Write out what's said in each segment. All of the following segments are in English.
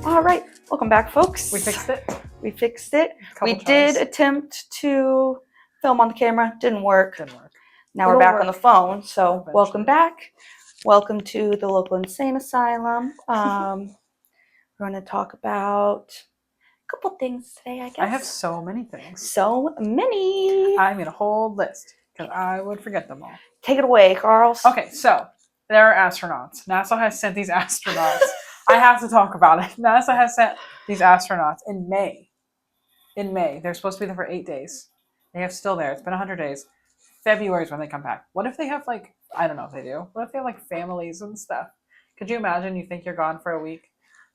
All right, welcome back, folks. We fixed it. We did attempt to film on the camera. Didn't work. Now we're back on the phone, so eventually. Welcome back. Welcome to the local insane asylum. We're going to talk about a couple things today, I guess. I have so many things. So many. I made a whole list because I would forget them all. Take it away, Carls. Okay, so there are astronauts. NASA has sent these astronauts. I have to talk about it. NASA has sent these astronauts in May. They're supposed to be there for 8 days. They have still there. It's been 100 days. February is when they come back. What if they have I don't know if they do. What if they have families and stuff? Could you imagine you think you're gone for a week?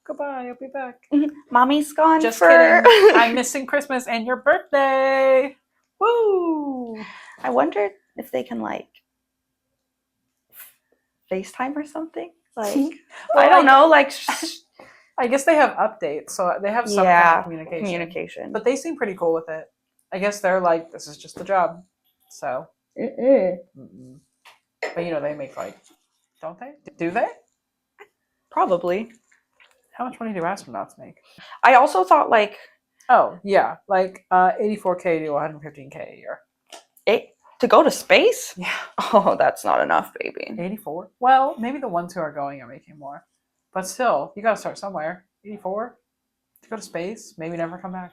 Goodbye, I'll be back. Mommy's gone Just for... kidding. I'm missing Christmas and your birthday. Woo! I wonder if they can FaceTime or something. Well, I don't know. I guess they have updates, so they have some kind of communication. But they seem pretty cool with it. I guess they're this is just the job. So. Mm-mm. But they make don't they? Do they? Probably. How much money do astronauts make? I also thought oh yeah, 84K to 115K a year. To go to space? Yeah. Oh, that's not enough, baby. 84? Well, maybe the ones who are going are making more. But still, you gotta start somewhere. 84? To go to space? Maybe never come back?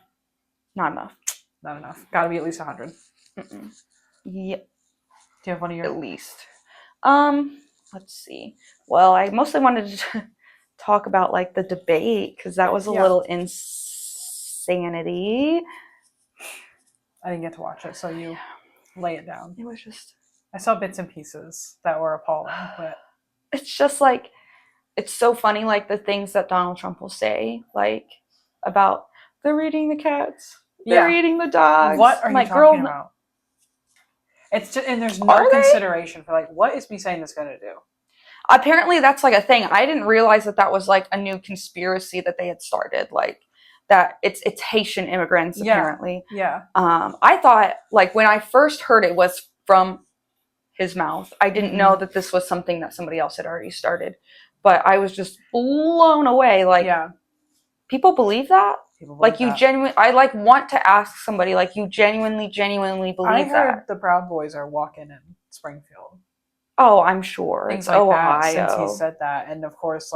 Not enough. Not enough. Gotta be at least 100. Mm-mm. Yeah. Do you have one of your... At least. Let's see. Well, I mostly wanted to talk about the debate because that was a little insanity. I didn't get to watch it, so you lay it down. It was just... I saw bits and pieces that were appalling, but... It's just it's so funny, the things that Donald Trump will say, about they're eating the cats, they're eating the dogs. What are you talking about? It's just, and there's no consideration for what is me saying this going to do? Apparently that's a thing. I didn't realize that was a new conspiracy that they had started, that it's Haitian immigrants apparently. Yeah. I thought when I first heard it was from his mouth. I didn't know that this was something that somebody else had already started. But I was just blown away. People believe that? Genuinely, I want to ask somebody, you genuinely believe that? I heard the Proud Boys are walking in Springfield. Oh, I'm sure. Things like that since he said that. And of course,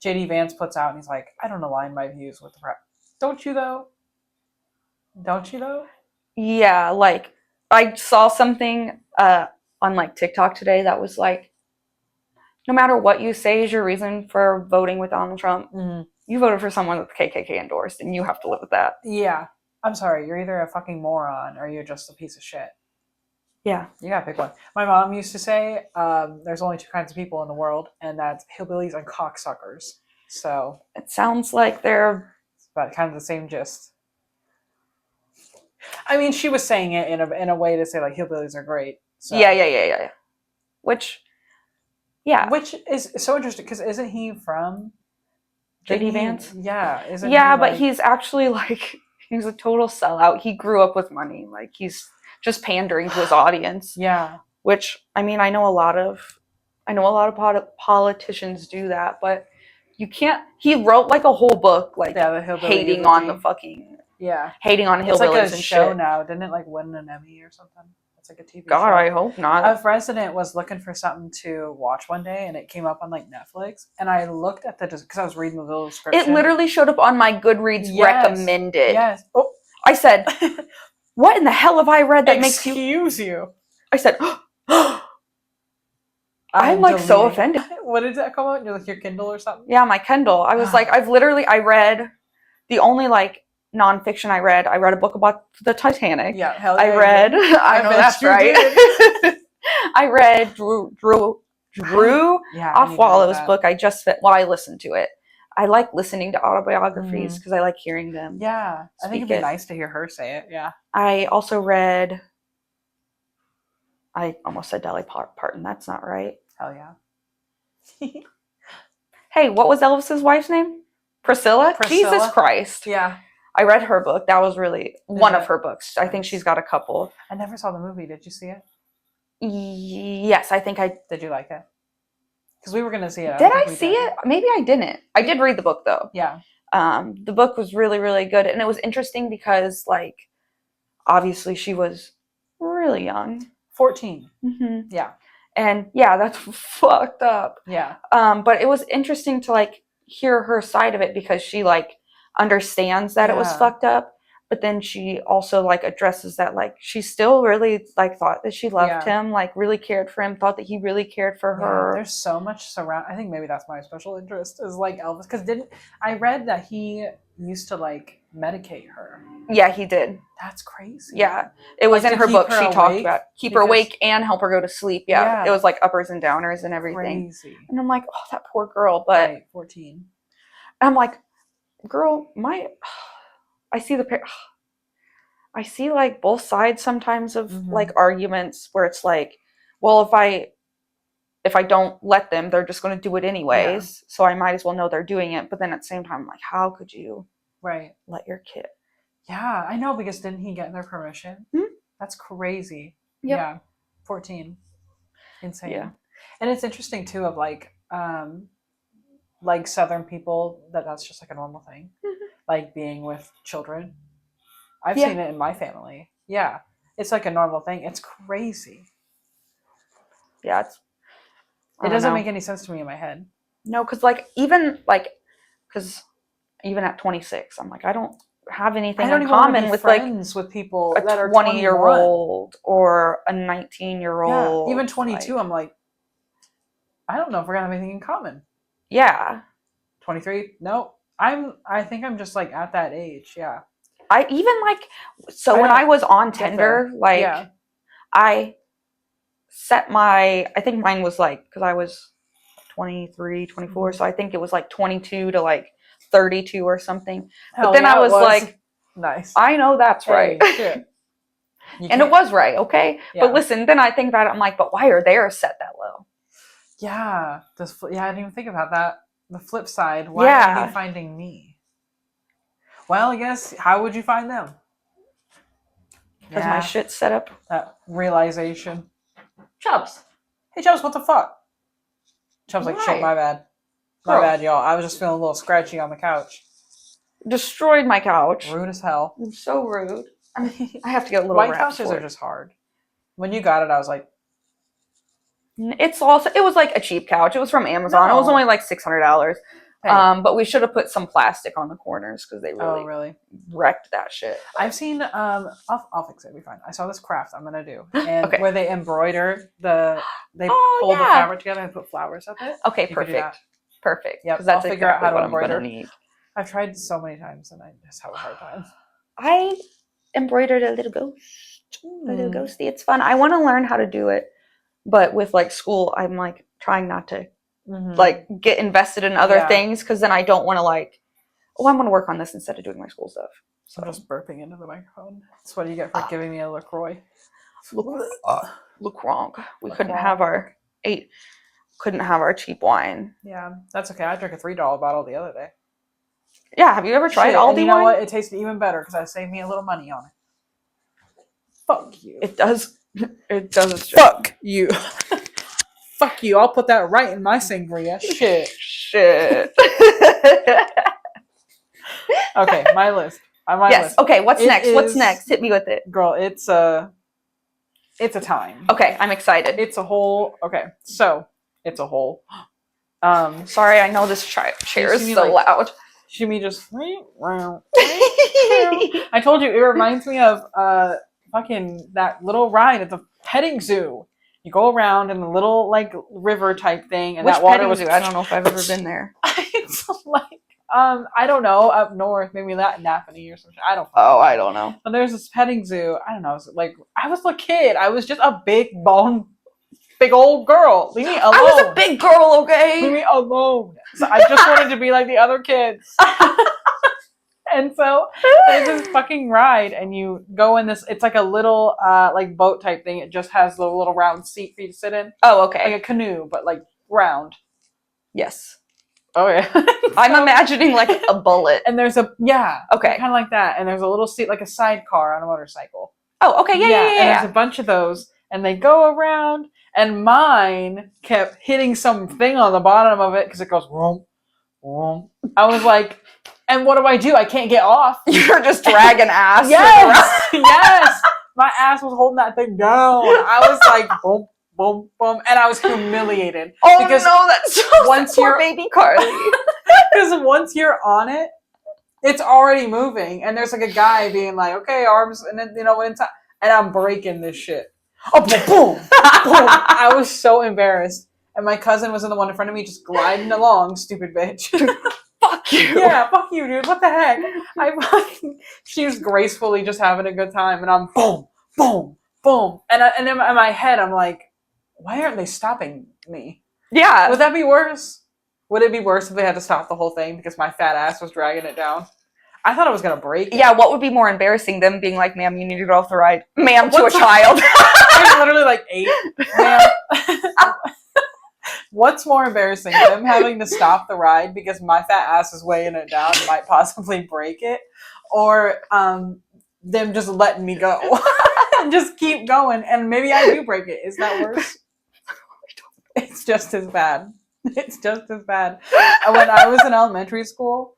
JD Vance puts out and he's like, I don't align my views with the Proud. Don't you though? Yeah, I saw something on TikTok today that was no matter what you say is your reason for voting with Donald Trump, you voted for someone that the KKK endorsed, and you have to live with that. Yeah. I'm sorry, you're either a fucking moron or you're just a piece of shit. Yeah. You gotta pick one. My mom used to say, there's only two kinds of people in the world, and that's hillbillies and cocksuckers. So... It sounds like they're... It's about kind of the same gist. I mean, she was saying it in a way to say, hillbillies are great. So. Yeah. Which... Yeah. Which is so interesting, because isn't he from... JD Vance? Yeah. Isn't he but he's actually, he's a total sellout. He grew up with money. He's just pandering to his audience. Yeah. Which, I mean, I know a lot of politicians do that, but you can't... He wrote, a whole book, hating on the fucking... Yeah. Hating on hillbillies and shit. It's a show now. Didn't it, win an Emmy or something? It's a TV show. God, I hope not. A resident was looking for something to watch one day, and it came up on Netflix. And I looked at because I was reading the little description. It literally showed up on my Goodreads recommended. Yes. Oh. I said, "What in the hell have I read that makes you?" Excuse you. I said, "I'm so offended." What did that come out? Your Kindle or something? Yeah, my Kindle. I was I read the only nonfiction I read a book about the Titanic. Yeah, hell yeah. I read. I know that's right. I read Drew Offwallow's book. I listened to it. I like listening to autobiographies because I like hearing them. Yeah, I think it'd be nice to hear her say it. Yeah. I also read. I almost said Dolly Parton. That's not right. Hell yeah. Hey, what was Elvis's wife's name? Priscilla? Jesus Christ. Yeah. I read her book. That was really one of her books. I think she's got a couple. I never saw the movie. Did you see it? Yes, I think I... Did you like it? Because we were going to see it. Did I see it? Maybe I didn't. I did read the book, though. Yeah. The book was really, really good. And it was interesting because, like, obviously she was really young. 14. Mm-hmm. Yeah. And yeah, that's fucked up. Yeah. But it was interesting to, like, hear her side of it because she, like, understands that it was fucked up. But then she also, like, addresses that, like, she still really, like, thought that she loved him, like, really cared for him, thought that he really cared for her. There's so much surround. I think maybe that's my special interest is, like, Elvis. Because I read that he used to, like, medicate her. Yeah, he did. That's crazy. Yeah. It was, like, in her book, she talked about keep her awake and help her go to sleep. Yeah. It was, like, uppers and downers and everything. Crazy. And I'm like, oh, that poor girl. But right, 14. I'm like, girl, I see, like, both sides sometimes of, like, arguments where it's like, well, if I don't let them, they're just going to do it anyways. So I might as well know they're doing it. But then at the same time, I'm like, how could you let your kid? Yeah, I know, because didn't he get their permission? Mm-hmm. That's crazy. Yep. Yeah, 14. Insane. Yeah. And it's interesting too of, like Southern people, that's just, like, a normal thing. Mm-hmm. Like, being with children. I've seen it in my family. Yeah. It's, like, a normal thing. It's crazy. Yeah, it doesn't make any sense to me in my head. No, because, even at 26, I'm like, I don't have anything in common with, like, with people a that are 20-year-old or a 19-year-old. Yeah, even 22, I'm like, I don't know if we're gonna have anything in common. Yeah. 23? No. I think I'm just, like, at that age. Yeah. I even, like, so when I was on Tinder, like, I set I think mine was, like, because I was 23, 24, so I think it was, like, 22 to, like, 32 or something. But then I was like, nice. I know that's right. Shit. And it was right, okay? Yeah. But listen, then I think about it, I'm like, but why are theirs set that low? Yeah. I didn't even think about that. The flip side, why are you finding me? Well, I guess, how would you find them? Because my shit's set up. That realization. Chubbs. Hey, Chubbs, what the fuck? Chubbs like, shit, my bad. My bad, y'all. I was just feeling a little scratchy on the couch. Destroyed my couch. Rude as hell. So rude. I have to get a little White couches are just hard. When you got it, I was like... it was, like, a cheap couch. It was from Amazon. No. It was only, like, $600. Hey. But we should have put some plastic on the corners because they really wrecked that shit. I've seen, I'll fix it, it'll be fine. I saw this craft I'm gonna do. And where they embroider they pull the fabric together and put flowers up it. Okay, perfect. Perfect. Yeah, I'll figure out how to embroider. I've tried so many times and I just have a hard time. I embroidered a little ghost. A little ghosty. It's fun. I want to learn how to do it. But with, like, school, I'm, like, trying not to like, get invested in other things, because then I don't want to, like, I'm going to work on this instead of doing my school stuff. So I'm just burping into the microphone. That's what you get for giving me a LaCroix. LaCroix. We couldn't have our cheap wine. Yeah, that's okay. I drank a $3 bottle the other day. Yeah, have you ever tried Aldi wine? You know what? It tasted even better because I saved me a little money on it. Fuck you. It does. It does. Fuck you. Fuck you. I'll put that right in my sangria. Shit. Okay, my list. List. Okay, what's next? What's next? Hit me with it. Girl, it's a time. Okay, I'm excited. It's a whole... Okay, so, it's a whole... Sorry, I know this chair is so loud. Shimmy just... I told you, it reminds me of fucking that little ride at the petting zoo. You go around in a little, like, river type thing, and that water was... I don't know if I've ever been there. It's like, I don't know, up north, maybe that Napanee or something. I don't know. Oh, I don't know. But there's this petting zoo. I don't know. Like, I was a kid. I was just a big old girl. Leave me alone. I was a big girl, okay? Leave me alone. So I just wanted to be like the other kids. And so there's this fucking ride, and you go in this. It's like a little like boat type thing. It just has the little round seat for you to sit in. Oh, okay. Like a canoe, but like round. Yes. Oh yeah. I'm imagining like a bullet. And there's okay, kind of like that. And there's a little seat, like a sidecar on a motorcycle. Oh, okay, yeah. And there's a bunch of those, and they go around. And mine kept hitting something on the bottom of it because it goes whoom, whoom. I was like, And what do? I can't get off. You're just dragging ass. Yes, yes. My ass was holding that thing down. I was like, boom, boom, boom, and I was humiliated. Oh because no, that's so once poor baby Carly. Because once you're on it, it's already moving, and there's like a guy being like, "Okay, arms," and then and I'm breaking this shit. Oh, boom, boom, boom! I was so embarrassed, and my cousin was in the one in front of me, just gliding along. Stupid bitch. Fuck you. Yeah, fuck you, dude. What the heck? She was gracefully just having a good time, and I'm boom, boom, boom, and in my head, I'm like, why aren't they stopping me? Yeah. Would that be worse? Would it be worse if they had to stop the whole thing because my fat ass was dragging it down? I thought I was gonna break it. Yeah, what would be more embarrassing? Them being like, "Ma'am, you need to get off the ride." Ma'am, to a child. I'm literally like 8. Ma'am. What's more embarrassing? Them having to stop the ride because my fat ass is weighing it down and might possibly break it, or them just letting me go and just keep going and maybe I do break it. Is that worse? It's just as bad. It's just as bad. When I was in elementary school,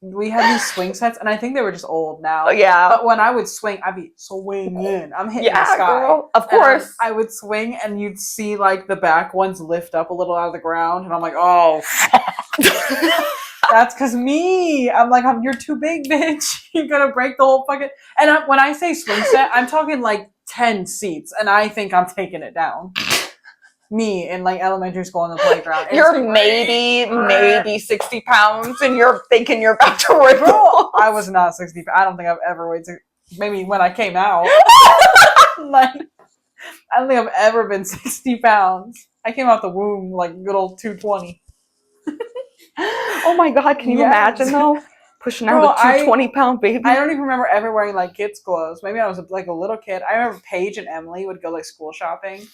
we had these swing sets, and I think they were just old now. Yeah. But when I would swing, I'd be swinging. I'm hitting the sky. Girl. Of course. I would swing, and you'd see like the back ones lift up a little out of the ground, and I'm like, oh, that's because me. I'm like, you're too big, bitch. You're gonna break the whole fucking. And when I say swing set, I'm talking like 10 seats, and I think I'm taking it down. Me in like elementary school on the playground. You're maybe 60 pounds and you're thinking you're about to rip. Girl, I was not 60 pounds. I don't think I've ever weighed maybe when I came out. Like, I don't think I've ever been 60 pounds. I came out the womb like good old 220. Oh my God, can you imagine though? Pushing out a 220-pound baby. I don't even remember ever wearing like kids' clothes. Maybe I was like a little kid. I remember Paige and Emily would go like school shopping.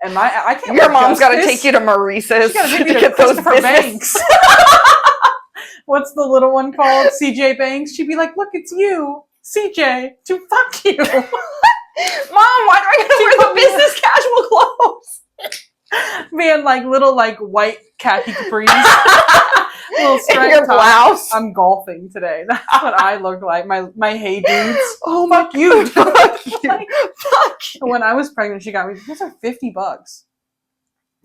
And I can't. Your mom's got to take you to Maurice's to get those Banks. What's the little one called? CJ Banks. She'd be like, "Look, it's you, CJ. To fuck you, Mom. Why do I gotta wear the business casual clothes?" Man, like little like white khaki capris, little striped your blouse. I'm golfing today. That's what I look like. My hey dudes. Oh, fuck you. Fuck you. Fuck you. When I was pregnant, she got me. Those are $50.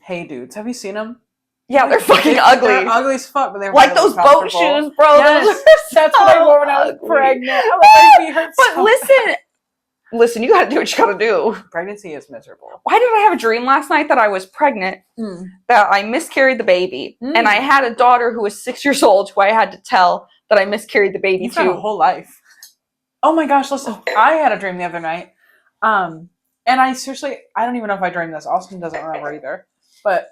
Hey dudes, have you seen them? Yeah, they're fucking ugly. They're ugly as fuck, but they're like those boat shoes, bro. Yes, that's what I wore when I was pregnant. Listen, you gotta do what you gotta do. Pregnancy is miserable. Why did I have a dream last night that I was pregnant, that I miscarried the baby, and I had a daughter who was 6 years old who I had to tell that I miscarried the baby You've got a whole life. Oh my gosh, listen, I had a dream the other night. And I don't even know if I dreamed this. Austin doesn't remember either. But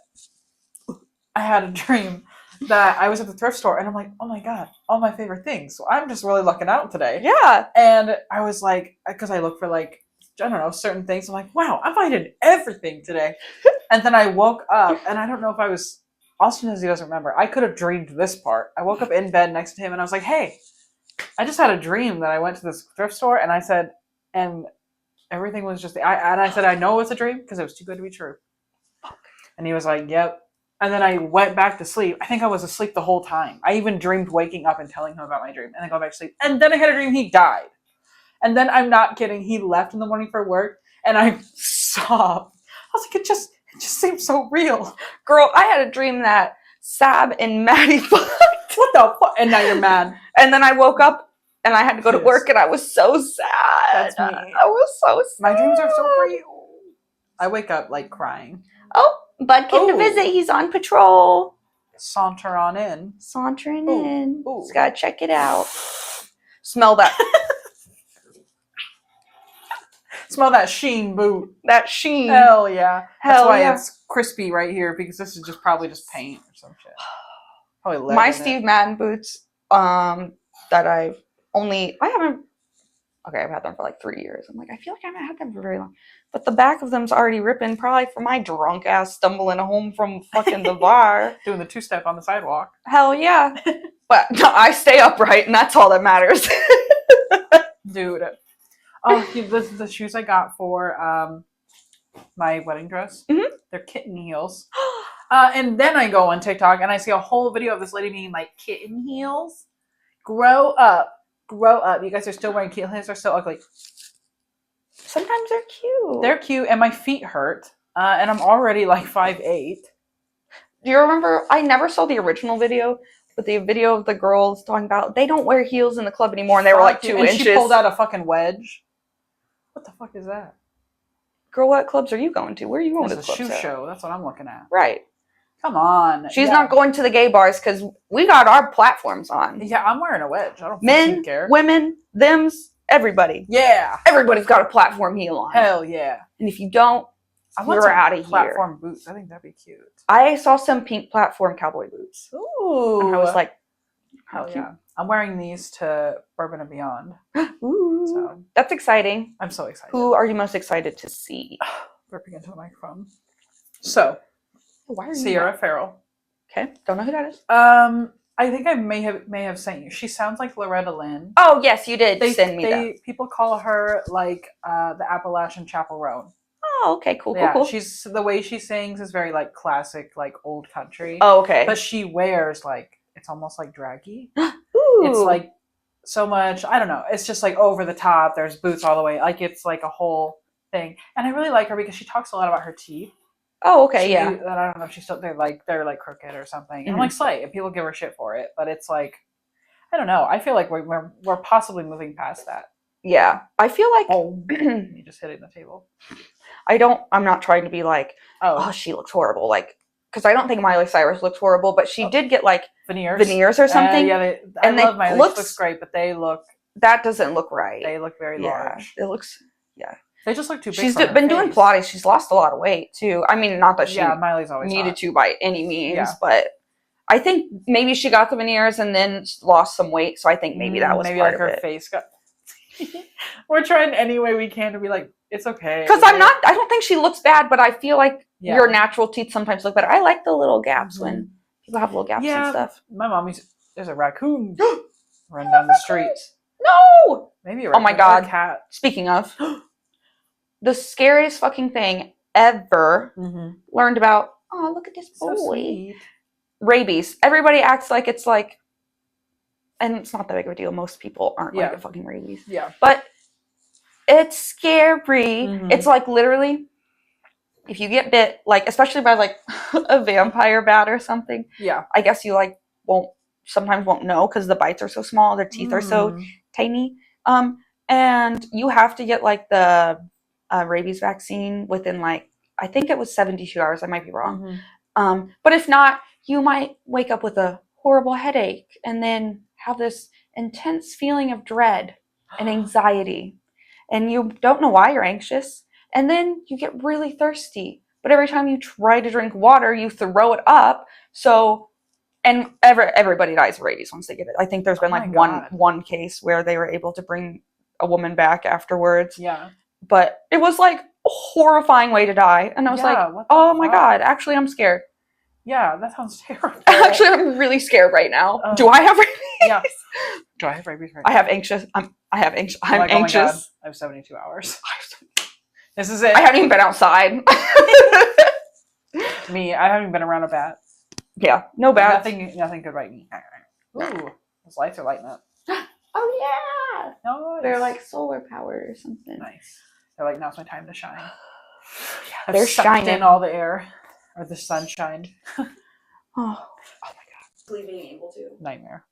I had a dream that I was at the thrift store and I'm like, oh my God, all my favorite things. So I'm just really lucking out today. Yeah. And I was like, because I look for like, I don't know, certain things. I'm like, wow, I'm finding everything today. And then I woke up and I don't know if I was, Austin says he doesn't remember. I could have dreamed this part. I woke up in bed next to him and I was like, hey, I just had a dream that I went to this thrift store and I said, and everything was just, I said, I know it was a dream because it was too good to be true. And he was like, yep. And then I went back to sleep. I think I was asleep the whole time. I even dreamed waking up and telling him about my dream and then go back to sleep. And then I had a dream he died. And then I'm not kidding. He left in the morning for work and I sobbed. I was like, it just seems so real. Girl, I had a dream that Sab and Maddie fucked. What the fuck? And now you're mad. And then I woke up and I had to go to work and I was so sad. That's me. I was so sad. My dreams are so real. I wake up like crying. Oh, Bud came to visit. He's on patrol. Saunter on in. Sauntering in. Ooh. Just gotta check it out. Smell that. Smell that sheen boot. That sheen. Hell yeah. Hell That's why yeah. it's crispy right here because this is probably just paint or some shit. Probably lead My in Steve it. Madden boots, that I've had them for like 3 years. I'm like, I feel like I haven't had them for very long. But the back of them's already ripping, probably for my drunk ass stumbling home from fucking the bar. Doing the two-step on the sidewalk. Hell yeah. But no, I stay upright and that's all that matters. Dude. Oh, the shoes I got for my wedding dress. Mm-hmm. They're kitten heels. And then I go on TikTok and I see a whole video of this lady being like, kitten heels? Grow up. Grow up. You guys are still wearing heels. They're so ugly. Sometimes they're cute. They're cute, and my feet hurt. And I'm already like 5'8". Do you remember? I never saw the original video, but the video of the girls talking about they don't wear heels in the club anymore, and they were like 2 inches. And she pulled out a fucking wedge. What the fuck is that? Girl, what clubs are you going to? Where are you going to It's the a clubs shoe at? show. That's what I'm looking at. Right. Come on. She's not going to the gay bars because we got our platforms on. Yeah, I'm wearing a wedge. I don't Men, care. women, thems, everybody. Yeah. Everybody's got a platform heel on. Hell yeah. And if you don't, you're out of here. Platform boots. I think that'd be cute. I saw some pink platform cowboy boots. Ooh. And I was like, how hell cute. yeah. I'm wearing these to Bourbon and Beyond. Ooh. So that's exciting. I'm so excited. Who are you most excited to see? Burping into the microphone. So, why are you Sierra Farrell. Okay, don't know who that is. I think I may have sent you. She sounds like Loretta Lynn. Oh yes, you did send me that. People call her like the Appalachian Chaperone. Oh, okay, cool. She's the way she sings is very like classic, like old country. Oh, okay. But she wears like it's almost like draggy. Ooh. It's like so much. I don't know. It's just like over the top. There's boots all the way. Like it's like a whole thing. And I really like her because she talks a lot about her teeth. Oh, okay, yeah. I don't know if she's still they're like crooked or something. And I'm like slay, and people give her shit for it. But it's like I don't know. I feel like we're possibly moving past that. Yeah, I feel like you just hitting the table. I'm not trying to be like, oh she looks horrible, like because I don't think Miley Cyrus looks horrible, but she did get like veneers or something. Yeah, I love Miley. Looks great, but that doesn't look right. They look very large. It looks They just look too big. She's been doing Pilates. She's lost a lot of weight too. I mean, not that she Miley's always needed to by any means, but I think maybe she got the veneers and then lost some weight. So I think maybe that was part of her it. Face got. We're trying any way we can to be like it's okay. Because I don't think she looks bad, but I feel like your natural teeth sometimes look better. I like the little gaps when people have little gaps and stuff. My mommy's there's a raccoon run down the street. No, maybe a raccoon. Oh my god! Or a cat. Speaking of. The scariest fucking thing ever learned about. Oh, look at this boy. So rabies. Everybody acts like it's like, and it's not that big of a deal. Most people aren't like a fucking rabies. Yeah. But it's scary. It's like literally, if you get bit, like especially by like a vampire bat or something. Yeah. I guess you like sometimes won't know because the bites are so small. Their teeth are so tiny. And you have to get like the rabies vaccine within like I think it was 72 hours. I might be wrong. But if not, you might wake up with a horrible headache and then have this intense feeling of dread and anxiety, and you don't know why you're anxious, and then you get really thirsty. But every time you try to drink water, you throw it up. So, and everybody dies of rabies once they get it. I think there's been like one case where they were able to bring a woman back afterwards. Yeah. But it was like a horrifying way to die. And I was like, oh my god, actually I'm scared. Yeah, that sounds terrible. Actually, I'm really scared right now. Do I have rabies? Yeah. Do I have rabies right now? I have anxious. I'm anxious. Oh my god. I have 72 hours. This is it. I haven't even been outside. Me, I haven't been around a bat. Yeah, no bats. Nothing could bite me. Ooh, those lights are lighting up. Oh yeah. Nice. They're like solar power or something. Nice. They're like, now's my time to shine. Yeah, they're shining in all the air, or the sunshine. Oh my god. Believe being able to. Nightmare.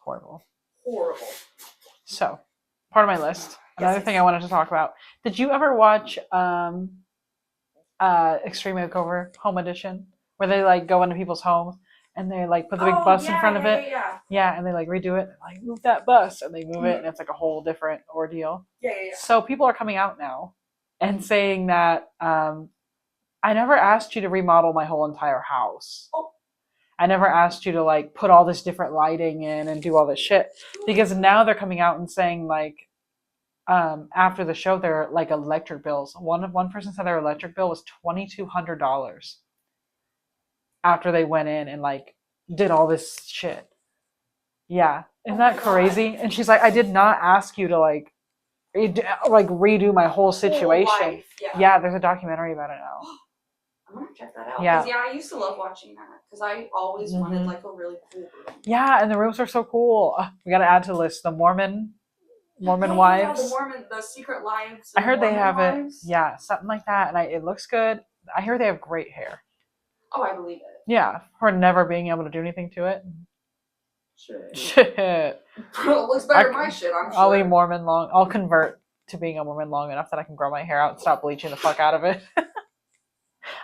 Horrible. So, part of my list. Another thing I wanted to talk about. Did you ever watch Extreme Makeover Home Edition, where they like go into people's homes and they like put the big bus in front of it? Yeah, and they like redo it and like move that bus, and they move it, and it's like a whole different ordeal. Yeah. So people are coming out now and saying that I never asked you to remodel my whole entire house. I never asked you to like put all this different lighting in and do all this shit, because now they're coming out and saying like after the show their like electric bills. One person said their electric bill was $2,200 after they went in and like did all this shit. Yeah, isn't that crazy? And she's like, I did not ask you to like redo my whole situation. Yeah, there's a documentary about it now. I'm gonna check that out. Yeah. I used to love watching that because I always wanted like a really cool room. Yeah, and the rooms are so cool. We gotta add to the list the Mormon wives. The secret lives. I heard Mormon they have wives. it. Yeah, something like that, and it looks good. I hear they have great hair. Oh, I believe it. Yeah, for never being able to do anything to it. Shit. It looks better than my shit, I'm sure. I'll be Mormon long. I'll convert to being a Mormon long enough that I can grow my hair out and stop bleaching the fuck out of it.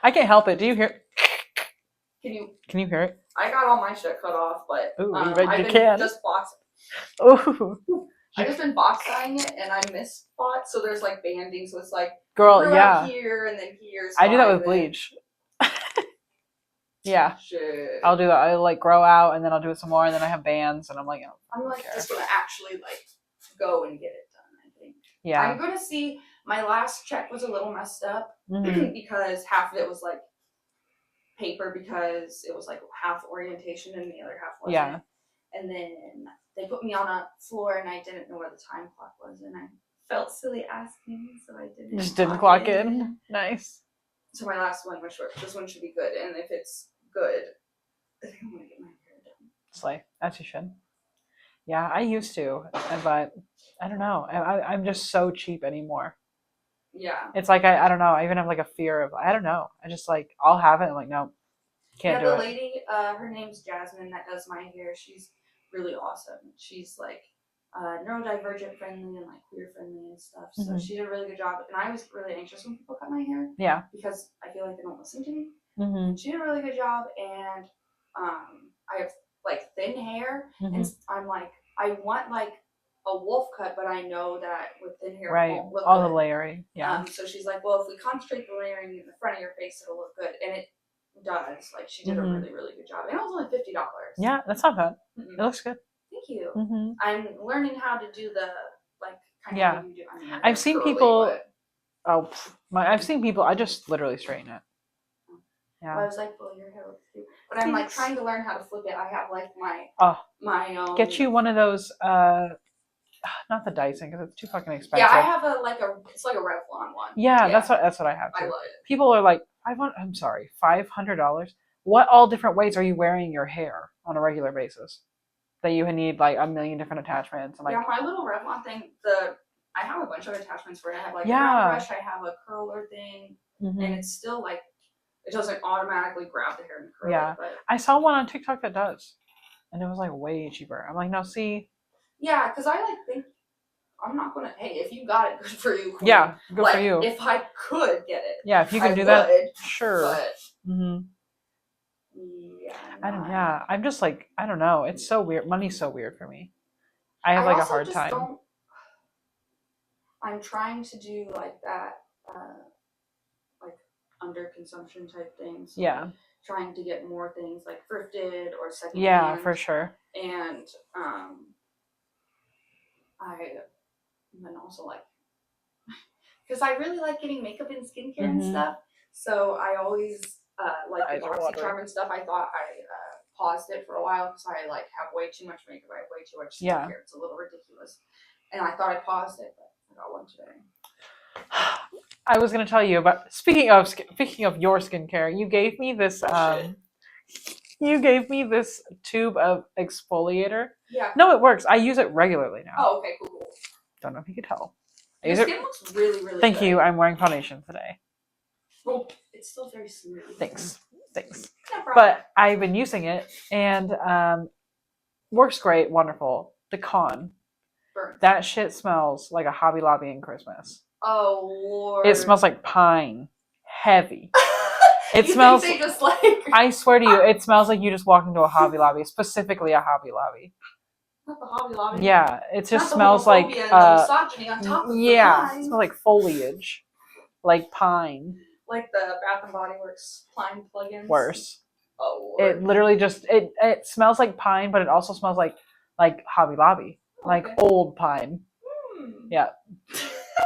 I can't help it. Do you hear? Can you hear it? I got all my shit cut off, but I've been just box. Ooh. I've just been box dyeing it, and I miss spots, so there's like banding, so it's like girl, yeah. Here and then here's. I do that with bleach. Yeah. Shit. I'll do that. I like grow out, and then I'll do it some more, and then I have bands, and I'm like, oh, I'm like just gonna actually like go and get it done. I think. Yeah. I'm gonna see. My last check was a little messed up because half of it was like paper because it was like half orientation and the other half wasn't. Yeah. And then they put me on a floor and I didn't know where the time clock was and I felt silly asking, so I didn't. Just didn't clock in. Nice. So my last one was short. This one should be good, and if it's good, I think I'm gonna get my hair done. Slay, as you should. Yeah, I used to, but I don't know. I'm just so cheap anymore. Yeah. It's like I don't know. I even have like a fear of I don't know. I just like I'll have it. I'm like no, can't do it. The lady, her name's Jasmine that does my hair. She's really awesome. She's like neurodivergent friendly and like queer friendly and stuff. So she did a really good job. And I was really anxious when people cut my hair. Yeah. Because I feel like they don't listen to me. She did a really good job, and I have like thin hair, and I'm like I want like a wolf cut, but I know that with thin hair it won't look all good. The layering. Yeah. So she's like, well, if we concentrate the layering in the front of your face, it'll look good, and it does. Like she did a really, really good job, and it was only $50. Yeah, that's not bad. It looks good. Thank you. I'm learning how to do the like kind of how you do. I mean, I've seen curly, people. But... I've seen people. I just literally straighten it. Yeah. Well, I was like, well, your hair looks cute, but I'm like trying to learn how to flip it. I have like my Get you one of those. Not the Dyson because it's too fucking expensive. Yeah, I have it's like a Revlon one. Yeah, that's what I have too. I love it. People are like, $500. What all different ways are you wearing your hair on a regular basis? That you need like a million different attachments. And like, yeah, my little Revlon thing. I have a bunch of attachments for it. I have like a round brush. I have a curler thing, and it's still like it doesn't automatically grab the hair and curl it. But... I saw one on TikTok that does, and it was like way cheaper. I'm like, no, see. Yeah, because I like think I'm not gonna. Hey, if you got it, good for you. Queen. Yeah, good for you. If I could get it. Yeah, if you can do that, sure. But, yeah, I'm just like I don't know. It's so weird. Money's so weird for me. I have like a hard time. I'm trying to do like that, like under consumption type things. So yeah. Trying to get more things like thrifted or second Yeah, hand. For sure. And I'm also like, because I really like getting makeup and skincare and stuff. So I always like the BoxyCharm and stuff. I thought I paused it for a while because I like have way too much makeup. I have way too much skincare. Yeah. It's a little ridiculous. And I thought I paused it, but I got one today. I was gonna tell you about speaking of your skincare. You gave me this tube of exfoliator. Yeah. No, it works. I use it regularly now. Oh, okay, cool. Don't know if you could tell. Your skin looks really, really Thank you. I'm wearing foundation today. Well, it's still very smooth. Thanks. No problem. But I've been using it and works great, wonderful. The con. Burns. That shit smells like a Hobby Lobby in Christmas. Oh Lord. It smells like pine. Heavy. It smells just like I swear to you, it smells like you just walked into a Hobby Lobby, specifically a Hobby Lobby. Not the Hobby Lobby. Yeah, it just smells like misogyny on top of it smells like foliage. Like pine. Like the Bath and Body Works pine plugins. Worse. Oh Lord. It literally just it smells like pine, but it also smells like Hobby Lobby. Okay. Like old pine. Yeah.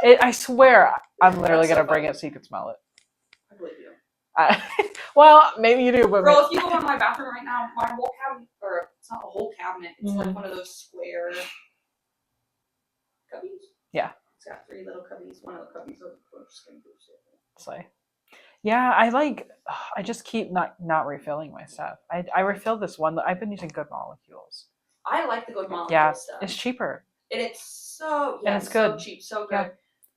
I swear I'm literally gonna bring it so you can smell it. I believe you. Well, maybe you do, but girl, if you go in my bathroom right now, my whole cabinet, or it's not a whole cabinet, it's like one of those square cubbies. Yeah. It's got 3 little cubbies. One of the cubbies is just gonna do shit. Slay. Yeah, I just keep not refilling my stuff. I refilled this one. I've been using Good Molecules. I like the Good Molecule Yeah, stuff. it's cheaper. And it's so And it's good. so cheap, so good. Yeah.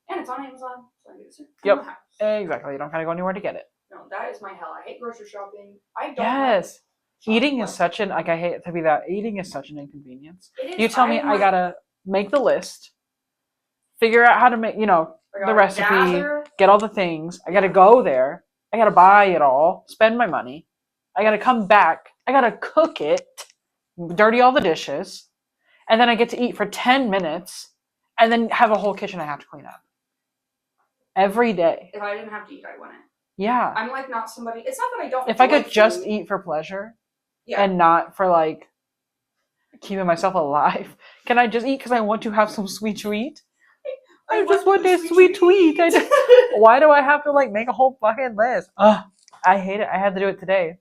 And it's on Amazon. So I get it Yep. from the house. Exactly. You don't gotta go anywhere to get it. No, that is my hell. I hate grocery shopping. I don't Yes. like Eating is such an like I hate to be that eating is such an inconvenience. It is. You tell me I gotta make the list, figure out how to make the recipe, get all the things. I gotta go there. I gotta buy it all, spend my money. I gotta come back. I gotta cook it, dirty all the dishes, and then I get to eat for 10 minutes, and then have a whole kitchen I have to clean up every day. If I didn't have to eat, I wouldn't. Yeah. I'm like not somebody. It's not that I don't. If I could just eat for pleasure, and not for like keeping myself alive, can I just eat because I want to have some sweet treat? I just want this sweet treat. Why do I have to like make a whole fucking list? Ugh, I hate it. I had to do it today.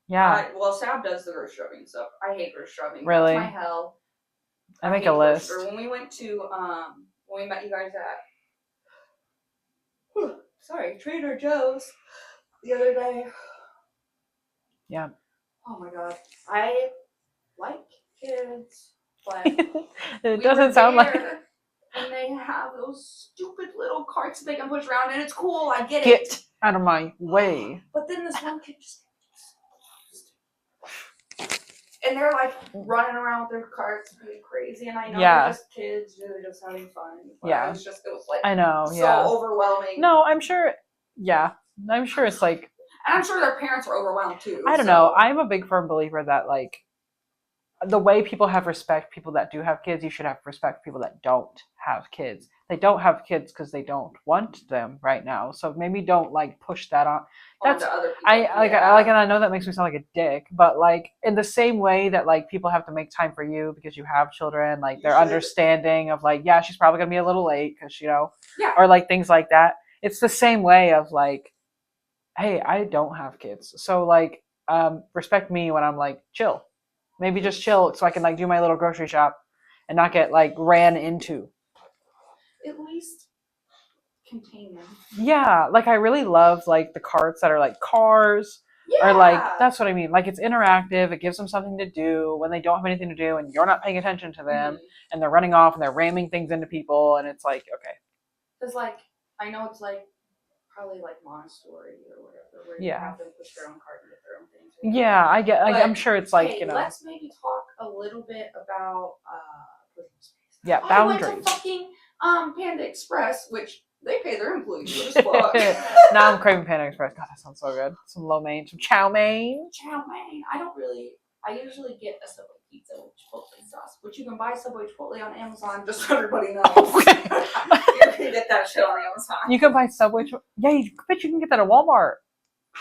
Yeah. Well, Sab does the grocery shopping stuff. I hate grocery shopping. Really? That's my hell. I make a list. When we went to when we met you guys at Trader Joe's the other day. Yeah. Oh my god. I like kids, but it doesn't sound like. And they have those stupid little carts that they can push around, and it's cool. I get it. Get out of my way. But then this one kid just. And they're like running around with their carts being crazy, and I know they're just kids, they're just having fun. But it was like I know, so overwhelming. No, I'm sure. Yeah, I'm sure it's like. And I'm sure their parents were overwhelmed too. I don't know. I'm a big firm believer that like the way people have respect people that do have kids, you should have respect people that don't have kids. They don't have kids because they don't want them right now. So maybe don't like push that on. That's other people. I and I know that makes me sound like a dick, but like in the same way that like people have to make time for you because you have children, like they're understanding of like, yeah, she's probably gonna be a little late because or like things like that. It's the same way of like, hey, I don't have kids, so like respect me when I'm like chill. Maybe just chill so I can like do my little grocery shop and not get like ran into. At least contain them. Yeah, like I really love like the carts that are like cars or like that's what I mean. Like it's interactive. It gives them something to do when they don't have anything to do and you're not paying attention to them and they're running off and they're ramming things into people and it's like okay. Because like I know it's like probably like Montessori or whatever, where you have them push their own cart and get their own things. Right? Yeah, I get. Like, I'm sure it's like hey, let's maybe talk a little bit about boundaries. I went to fucking Panda Express, which they pay their employees good as fuck. Now I'm craving Panda Express. God, that sounds so good. Some lo mein, some chow mein. Chow mein. I usually get a Subway pizza with Chipotle sauce, which you can buy Subway Chipotle on Amazon, just so everybody knows. Okay. You can get that shit on Amazon. You can buy Subway Yeah, I bet you can get that at Walmart. I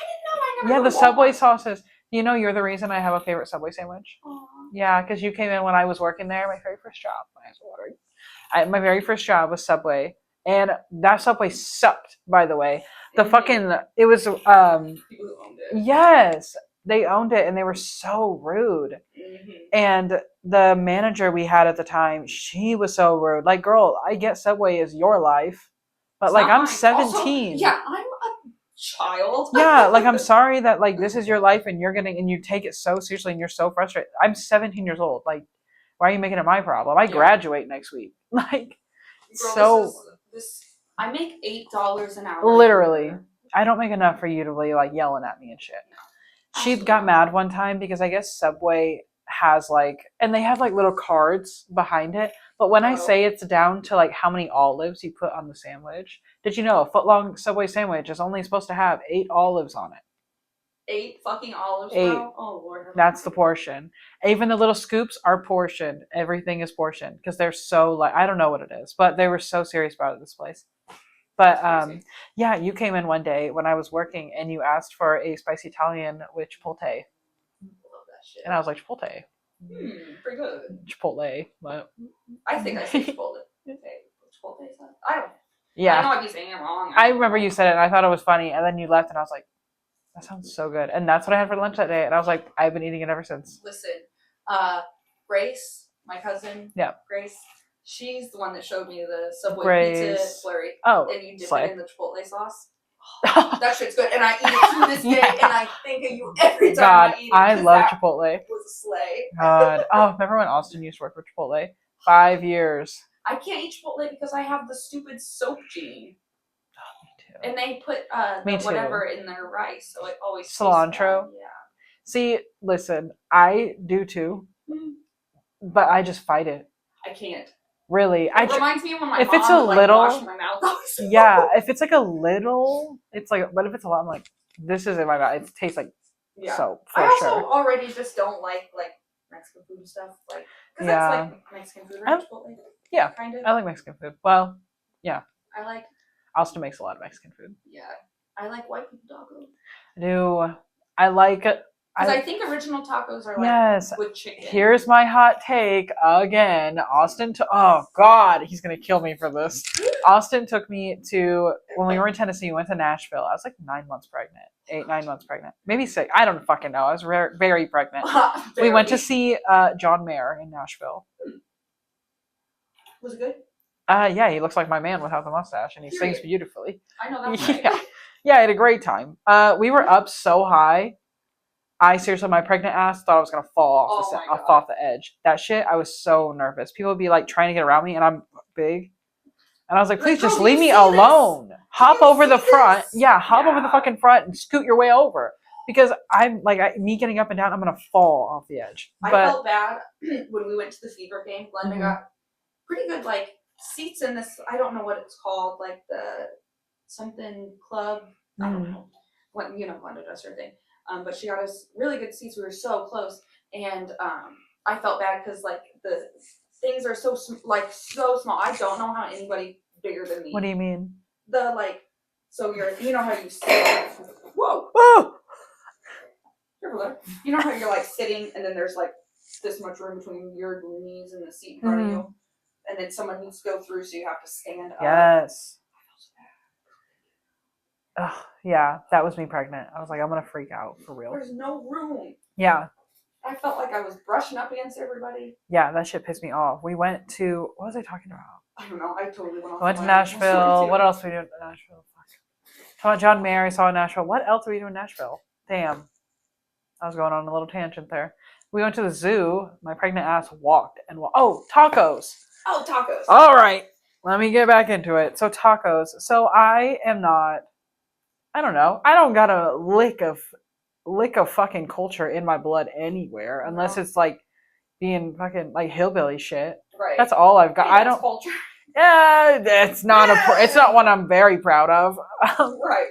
didn't know. I never the Subway sauces. You know, you're the reason I have a favorite Subway sandwich. Aww. Yeah, because you came in when I was working there, my very first job. My very first job was Subway. And that Subway sucked, by the way. It was, people who owned it. Yes. They owned it and they were so rude. And the manager we had at the time, she was so rude. Like, girl, I get Subway is your life, but it's like I'm 17. Also, I'm a child. Yeah, like I'm sorry that like this is your life and you take it so seriously and you're so frustrated. I'm 17 years old. Like, why are you making it my problem? I graduate next week. Like, girl, I make $8 an hour. Literally, I don't make enough for you to be like yelling at me and shit. She got mad one time because I guess Subway has like, and they have like little cards behind it. But when I say it's down to like how many olives you put on the sandwich, did you know a foot-long Subway sandwich is only supposed to have 8 olives on it? 8 fucking olives, 8. bro? Oh, Lord. That's the portion. Even the little scoops are portioned. Everything is portioned because they're so like, I don't know what it is, but they were so serious about it, this place. But yeah, you came in one day when I was working and you asked for a spicy Italian with Chipotle. I love that shit. And I was like, Chipotle. Pretty good. Chipotle. But... I think I said Chipotle. Chipotle sauce? I don't know. Yeah. I know I'd be saying it wrong. I remember you said it and I thought it was funny and then you left and I was like, that sounds so good. And that's what I had for lunch that day. And I was like, I've been eating it ever since. Listen, Grace, my cousin, Grace, she's the one that showed me the Subway pizza flurry. Oh, and you dip it in the Chipotle sauce. That shit's good, and I eat it to this day, Yeah. and I think of you every time God, I eat it. I 'cause love that Chipotle. was a slay. God. Oh, remember when Austin used to work for Chipotle? 5 years. I can't eat Chipotle because I have the stupid soap gene. Oh, me too. And they put Me the too. whatever in their rice, so it always cilantro. tastes bad. Yeah. See, listen, I do too, but I just fight it. I can't. Really, It reminds me of when my if mom it's a would, little, wash my mouth. Yeah, if it's like a little, it's like. But if it's a lot, I'm like, this is in my mouth. It tastes like soap for I also sure. already just don't like Mexican food and stuff, like because that's like Mexican food, right? Chipotle. Yeah, kind of. I like Mexican food. Well, yeah. I like. Austin makes a lot of Mexican food. Yeah, I like white people tacos. I do. I like it. Because I think original tacos are like with chicken. Here's my hot take again. Austin, oh God, he's gonna kill me for this. Austin took me to, when we were in Tennessee, we went to Nashville. I was like 9 months pregnant, 9 months pregnant, maybe 6. I don't fucking know. I was very pregnant. We went to see John Mayer in Nashville. Was it good? Yeah, he looks like my man without the mustache, and he sings beautifully. I know that's right. Yeah, I had a great time. We were up so high. I seriously, my pregnant ass thought I was gonna fall off the edge. That shit, I was so nervous. People would be like trying to get around me, and I'm big, and I was like, "Please, just leave me alone. Hop over the front, hop over the fucking front and scoot your way over." Because I'm like, me getting up and down, I'm gonna fall off the edge. I felt bad when we went to the Fever game. Glenda got pretty good seats in this. I don't know what it's called, like the something club. I don't know. What Glenda does her thing. But she got us really good seats. We were so close, and I felt bad because the things are so small. I don't know how anybody bigger than me. What do you mean? So you know how you sit. Whoa! Oh! You know how you're sitting, and then there's this much room between your knees and the seat in front of you, and then someone needs to go through, so you have to stand up. Yes. Oh, yeah, that was me pregnant. I was like, I'm gonna freak out for real. There's no room. Yeah. I felt like I was brushing up against everybody. Yeah, that shit pissed me off. We went to, what was I talking about? I don't know. I totally went off. We went to Nashville. What else did we do in Nashville? Fuck. John Mayer saw in Nashville. What else did we do in Nashville? Damn. I was going on a little tangent there. We went to the zoo. My pregnant ass walked and walked. Oh, tacos. Oh, tacos. All right. Let me get back into it. So tacos. So I am not, I don't know. I don't got a lick of fucking culture in my blood anywhere, unless it's being fucking hillbilly shit. Right. That's all I've got. I don't. Culture. Yeah, it's not it's not one I'm very proud of. Right.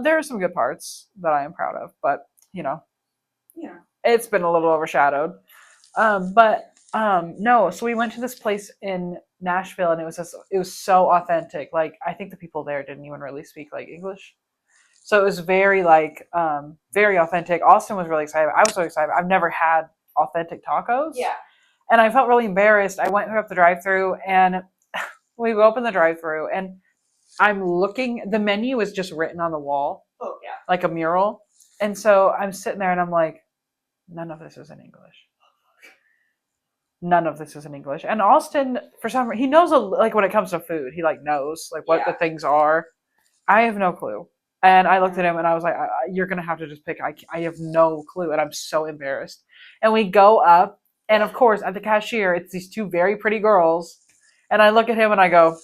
There are some good parts that I am proud of, but yeah, it's been a little overshadowed. No. So we went to this place in Nashville, and it was so authentic. I think the people there didn't even really speak English. So it was very very authentic. Austin was really excited. I was so excited. I've never had authentic tacos. Yeah. And I felt really embarrassed. I went up the drive-thru, and we go up in the drive-thru, and I'm looking. The menu is just written on the wall. Oh yeah. Like a mural. And so I'm sitting there, and I'm like, none of this is in English. None of this is in English. And Austin, for some reason, he knows when it comes to food, he knows what the things are. I have no clue. And I looked at him and I was like, you're going to have to just pick. I have no clue. And I'm so embarrassed. And we go up. And of course, at the cashier, it's these two very pretty girls. And I look at him and I go,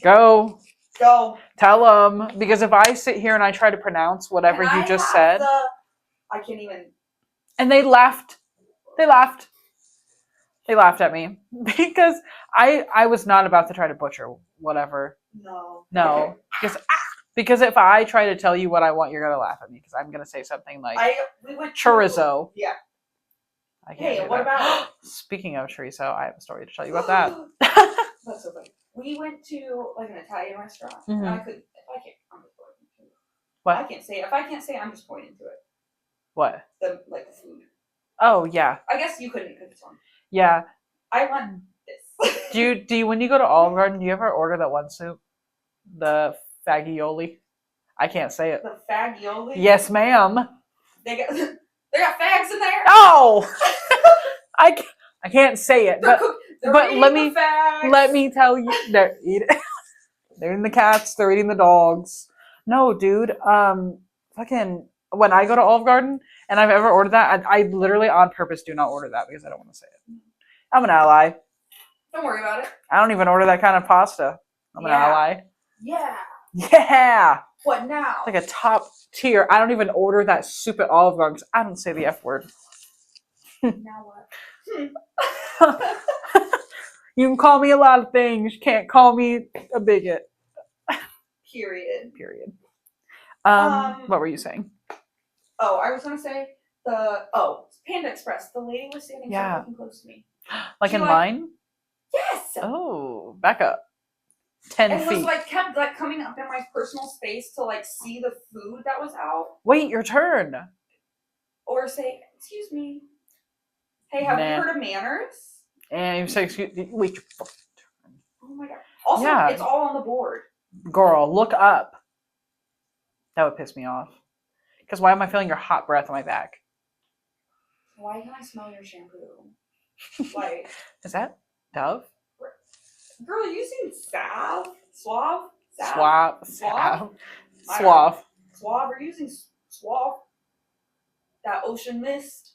go. Tell them. Because if I sit here and I try to pronounce whatever you just said. I can't even. And they laughed. They laughed at me. Because I was not about to try to butcher whatever. No. Okay. Because if I try to tell you what I want, you're going to laugh at me. Because I'm going to say something like chorizo. Yeah. Hey, what about... Speaking of chorizo, I have a story to tell you about that. That's so funny. We went to an Italian restaurant. Mm-hmm. And I'm just pointing to it. What? I can't say it. If I can't say it, I'm just pointing to it. What? The food. Oh, yeah. I guess you couldn't cook this one. Yeah. I want this. do you when you go to Olive Garden, do you ever order that one soup? The fagioli? I can't say it. The fagioli? Yes, ma'am. They got fags in there? Oh! I can't say it, but let me tell you, they're eating the cats, they're eating the dogs. No, dude. Fucking when I go to Olive Garden and I've ever ordered that, I literally on purpose do not order that because I don't want to say it. I'm an ally. Don't worry about it. I don't even order that kind of pasta. I'm an ally. Yeah. Yeah. What now? Like a top tier. I don't even order that soup at Olive Garden because I don't say the F word. Now what? You can call me a lot of things. You can't call me a bigot. Period. What were you saying? Oh, I was gonna say Panda Express. The lady was standing so fucking close to me. Like she in line? Yes. Oh, back up. 10 feet. And was kept coming up in my personal space to see the food that was out. Wait, your turn. Or say, excuse me. Hey, have you heard of manners? And you say, excuse me, wait your fucking turn. Oh my god. Also, it's all on the board. Girl, look up. That would piss me off. Because why am I feeling your hot breath on my back? Why can I smell your shampoo? Is that Dove? Girl, you using salve? Suave? Suave? Are you using Suave? That ocean mist?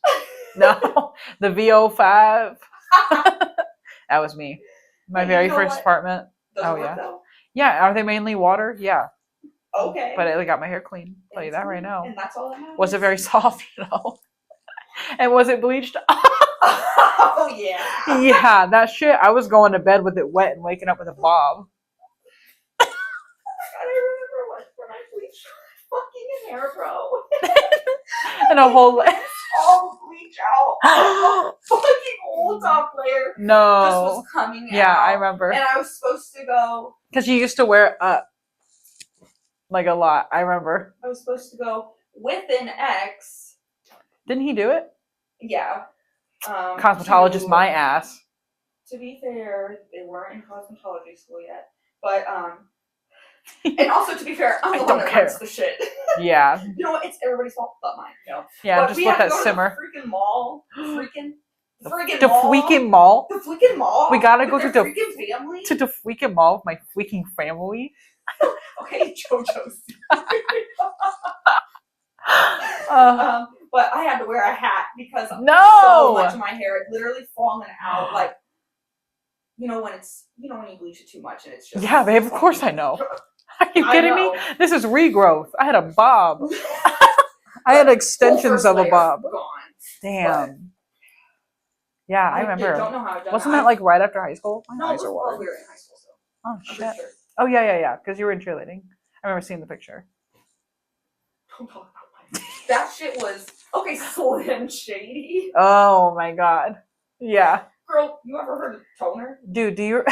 No, the VO5. That was me. My very first apartment. Though? Yeah, are they mainly water? Yeah. Okay. But it got my hair clean. I'll tell you that right now. And that's all that matters. Was it very soft, And was it bleached? Oh, yeah. Yeah, that shit. I was going to bed with it wet and waking up with a bob. I remember when I bleached my fucking hair, bro. And a whole all bleach out. Fucking old top layer. No. Just was coming out. Yeah, I remember. And I was supposed to go. Because you used to wear it up. Like a lot. I remember. I was supposed to go with an ex. Didn't he do it? Yeah. Cosmetologist, my ass. To be fair, they weren't in cosmetology school yet. But, and also to be fair, I'm the one that runs the shit. Yeah. You know what? It's everybody's fault but mine. Yeah, but just let that simmer. The freaking mall. The freaking mall. The freaking mall. We gotta go to the freaking family. To the freaking mall with my freaking family. Okay, JoJo's. But I had to wear a hat because so much of my hair had literally fallen out. When you bleach it too much and it's just. Yeah, babe. Of course I know. Are you kidding me? This is regrowth. I had a bob. I had extensions of a bob. Gone. Damn. But yeah, I remember. I don't know how I've done Wasn't that right after high school? No, it was while we were in high school. So. Oh shit. Sure. Oh yeah. Because you were in cheerleading. I remember seeing the picture. That shit was slim shady. Oh my god. Yeah. Girl, you ever heard of toner? Dude, do you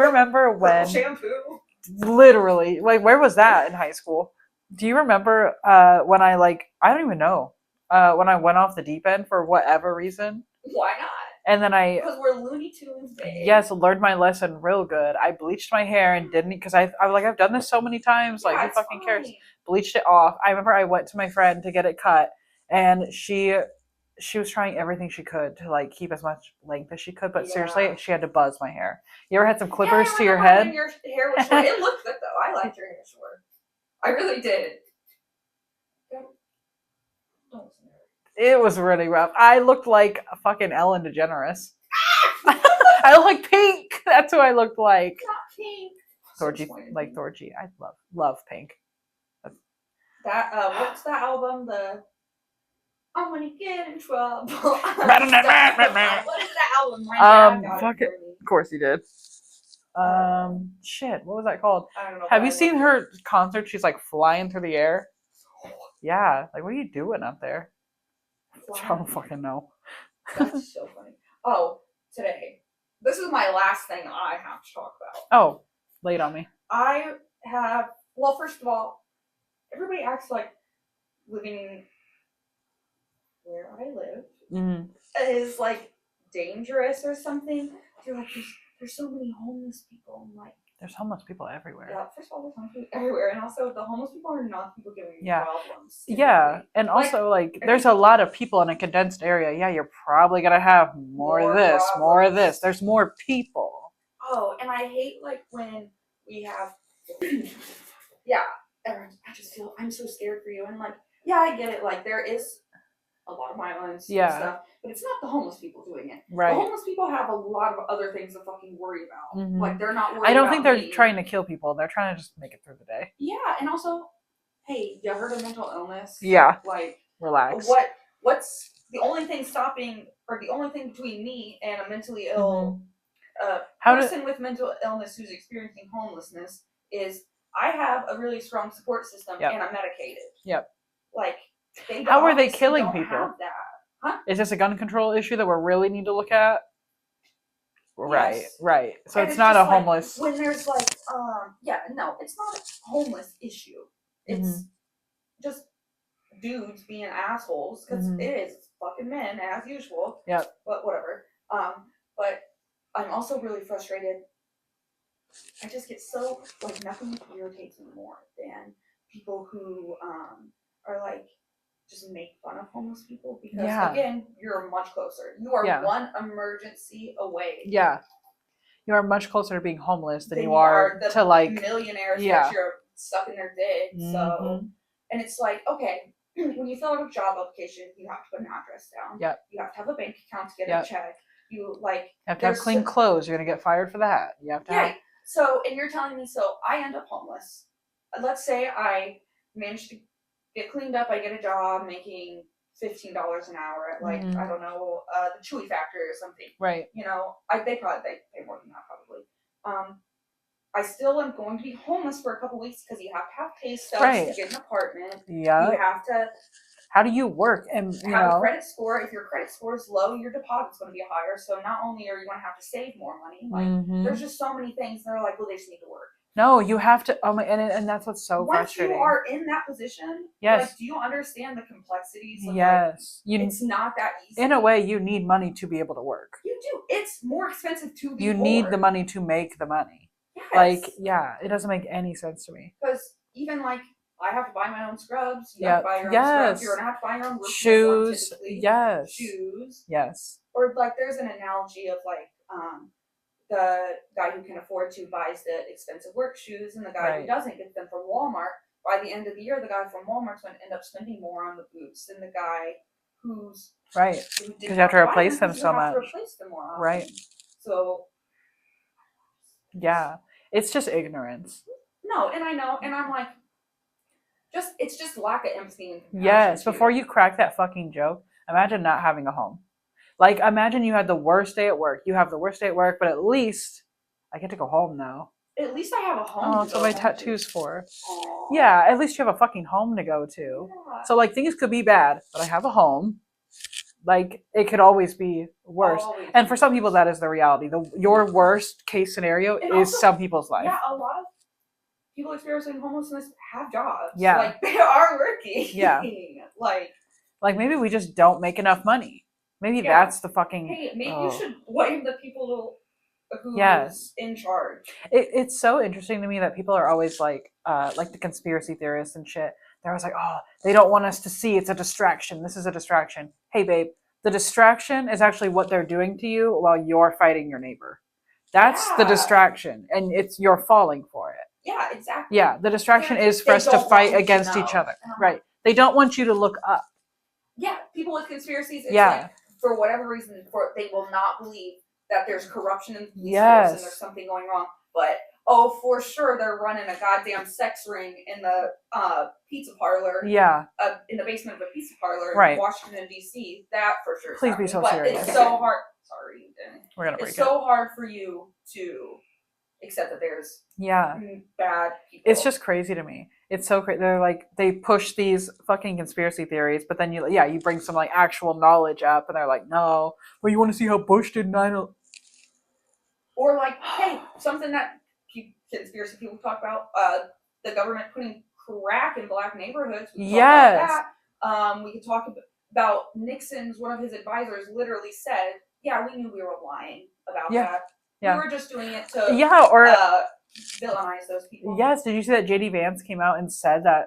remember when shampoo? Literally, where was that in high school? Do you remember when I don't even know when I went off the deep end for whatever reason? Why not? And then because we're Looney Tunes, babe. Yes, learned my lesson real good. I bleached my hair and didn't because I've done this so many times. Who fucking cares? Bleached it off. I remember I went to my friend to get it cut, and she was trying everything she could to keep as much length as she could. But seriously, she had to buzz my hair. You ever had some clippers to your head? Your hair was short. It looked good though. I liked your hair short. I really did. It was really rough. I looked like a fucking Ellen DeGeneres. I looked like Pink. That's who I looked like. Not Pink. Thorgy. I love Pink. What's that album? I'm gonna get in trouble. What is that album? Fuck it. Of course you did. Shit. What was that called? I don't know. Have you seen her concert? She's flying through the air. Yeah. What are you doing up there? I don't fucking know. That's so funny. Oh, today. This is my last thing I have to talk about. Oh, lay it on me. First of all, everybody acts like living where I live is dangerous or something. They're there's so many homeless people. I'm there's homeless people everywhere. Yeah, first of all, there's homeless people everywhere, and also the homeless people are not people giving you problems. Yeah, and also there's a lot of people in a condensed area. Yeah, you're probably gonna have more of this, problems. More of this. There's more people. Oh, and I hate when we have I just feel I'm so scared for you. And like, yeah, I get it. Like there is a lot of violence and stuff, but it's not the homeless people doing it. Right. The homeless people have a lot of other things to fucking worry about. Mm-hmm. Like they're not worried. I don't think they're trying to kill people. They're trying to just make it through the day. Yeah, and also, hey, you heard of mental illness? Yeah. Like, relax. What's the only thing stopping, or the only thing between me and a mentally ill person with mental illness who's experiencing homelessness is I have a really strong support system and I'm medicated. Yep. Like. How are they killing people? Huh? Is this a gun control issue that we really need to look at? Right, yes. Right. So it's not a homeless. When there's like, no, it's not a homeless issue. It's just dudes being assholes because it is fucking men as usual. Yep. But whatever. But I'm also really frustrated. I just get so like nothing irritates me more than people who are like. Just make fun of homeless people because again, you're much closer. You are one emergency away. Yeah, you are much closer to being homeless than you are to like millionaires that you're stuck in their dick. So, and it's like okay, when you fill out a job application, you have to put an address down. Yep. You have to have a bank account to get a check. You have to have clean clothes. You're gonna get fired for that. You have to. Yeah. So, and you're telling me so I end up homeless. Let's say I managed to get cleaned up, I get a job making $15 an hour at like I don't know the Chewy factory or something. Right. You know, they pay more than that probably. I still am going to be homeless for a couple weeks because you have to have pay stubs to get an apartment. Yeah. You have to. How do you work and have a credit score? If your credit score is low, your deposit's going to be higher. So not only are you going to have to save more money, like there's just so many things. And they're like, well, they just need to work. No, you have to. Oh my, and that's what's so frustrating. Once you are in that position, like, do you understand the complexities? Of, yes, it's not that easy. In a way, you need money to be able to work. You do. It's more expensive to be. You need the money to make the money. Yes. Like, it doesn't make any sense to me. Because even like, I have to buy my own scrubs. You have to buy your own scrubs. You're gonna have to buy your own shoes. Yes. Shoes. Yes. Or like, there's an analogy of like, the guy who can afford to buys the expensive work shoes, and the guy who doesn't gets them from Walmart. By the end of the year, the guy from Walmart's going to end up spending more on the boots than the guy who's because you have to replace them so much. Replace them more often. Right. So. Yeah, it's just ignorance. No, and I know, and I'm like, it's just lack of empathy and compassion. Yes. Before you crack that fucking joke, imagine not having a home. Like, imagine you had the worst day at work. You have the worst day at work, but at least I get to go home now. At least I have a home. Oh, that's what my tattoo's for. Aww. Yeah, at least you have a fucking home to go to. Yeah. So, like, things could be bad, but I have a home. Like, it could always be worse. Always. And for some people, that is the reality. Your worst case scenario is also, some people's life. Yeah, a lot of people experiencing homelessness have jobs. Yeah. Like, they are working. Yeah. Like, maybe we just don't make enough money. Maybe that's the fucking. Hey, maybe you should blame the people who in charge. It's so interesting to me that people are always like the conspiracy theorists and shit. They're always like, oh, they don't want us to see. It's a distraction. This is a distraction. Hey, babe, the distraction is actually what they're doing to you while you're fighting your neighbor. That's the distraction, and you're falling for it. Yeah, exactly. Yeah, the distraction is for us to fight against each other. Right. They don't want you to look up. Yeah, people with conspiracies. It's like, for whatever reason, they will not believe that there's corruption in the police force and there's something going wrong. But, for sure, they're running a goddamn sex ring in the pizza parlor. Yeah. In the basement of a pizza parlor in Washington, D.C. That for sure. Please be so serious. It's so hard. Sorry. We're going to break it. It's so hard for you to accept that there's bad people. It's just crazy to me. It's so crazy. They're like, they push these fucking conspiracy theories, but then you bring some like actual knowledge up, and they're like, no, well, you want to see how Bush did 9/11? Or like, hey, something that conspiracy people talk about, the government putting crack in black neighborhoods. We could talk about that. We could talk about Nixon's, one of his advisors literally said, yeah, we knew we were lying about that. Yeah. We were just doing it to villainize those people. Yes, did you see that JD Vance came out and said that?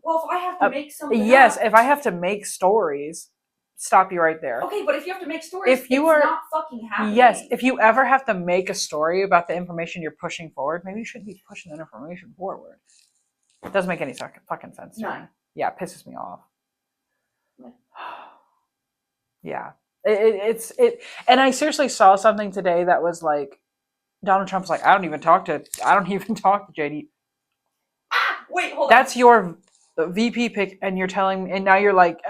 Well, if I have to make something up, if I have to make stories, stop you right there. Okay, but if you have to make stories, it's not fucking happening. Yes, if you ever have to make a story about the information you're pushing forward, maybe you shouldn't be pushing that information forward. It doesn't make any fucking sense to me. None. Yeah, it pisses me off. Like- Yeah. It's and I seriously saw something today that was like Donald Trump's like, I don't even talk to JD. Wait, hold on. That's your VP pick, and you're telling me, and now you're like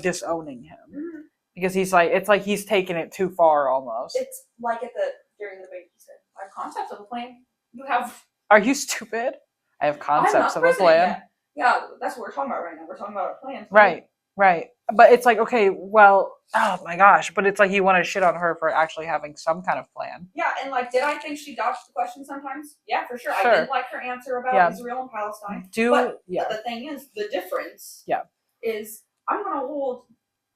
disowning him Mhm. because he's like, it's like he's taking it too far almost. It's like during the debate, he said, "I have concepts of a plan. You have." Are you stupid? I have concepts of a president plan. yet. Yeah, that's what we're talking about right now. We're talking about a plan. Right. But it's like, okay, well, oh my gosh, but it's like you want to shit on her for actually having some kind of plan. Yeah, and like, did I think she dodged the question sometimes? Yeah, for sure. I didn't like her answer about Israel and Palestine. But the thing is, the difference is I'm going to hold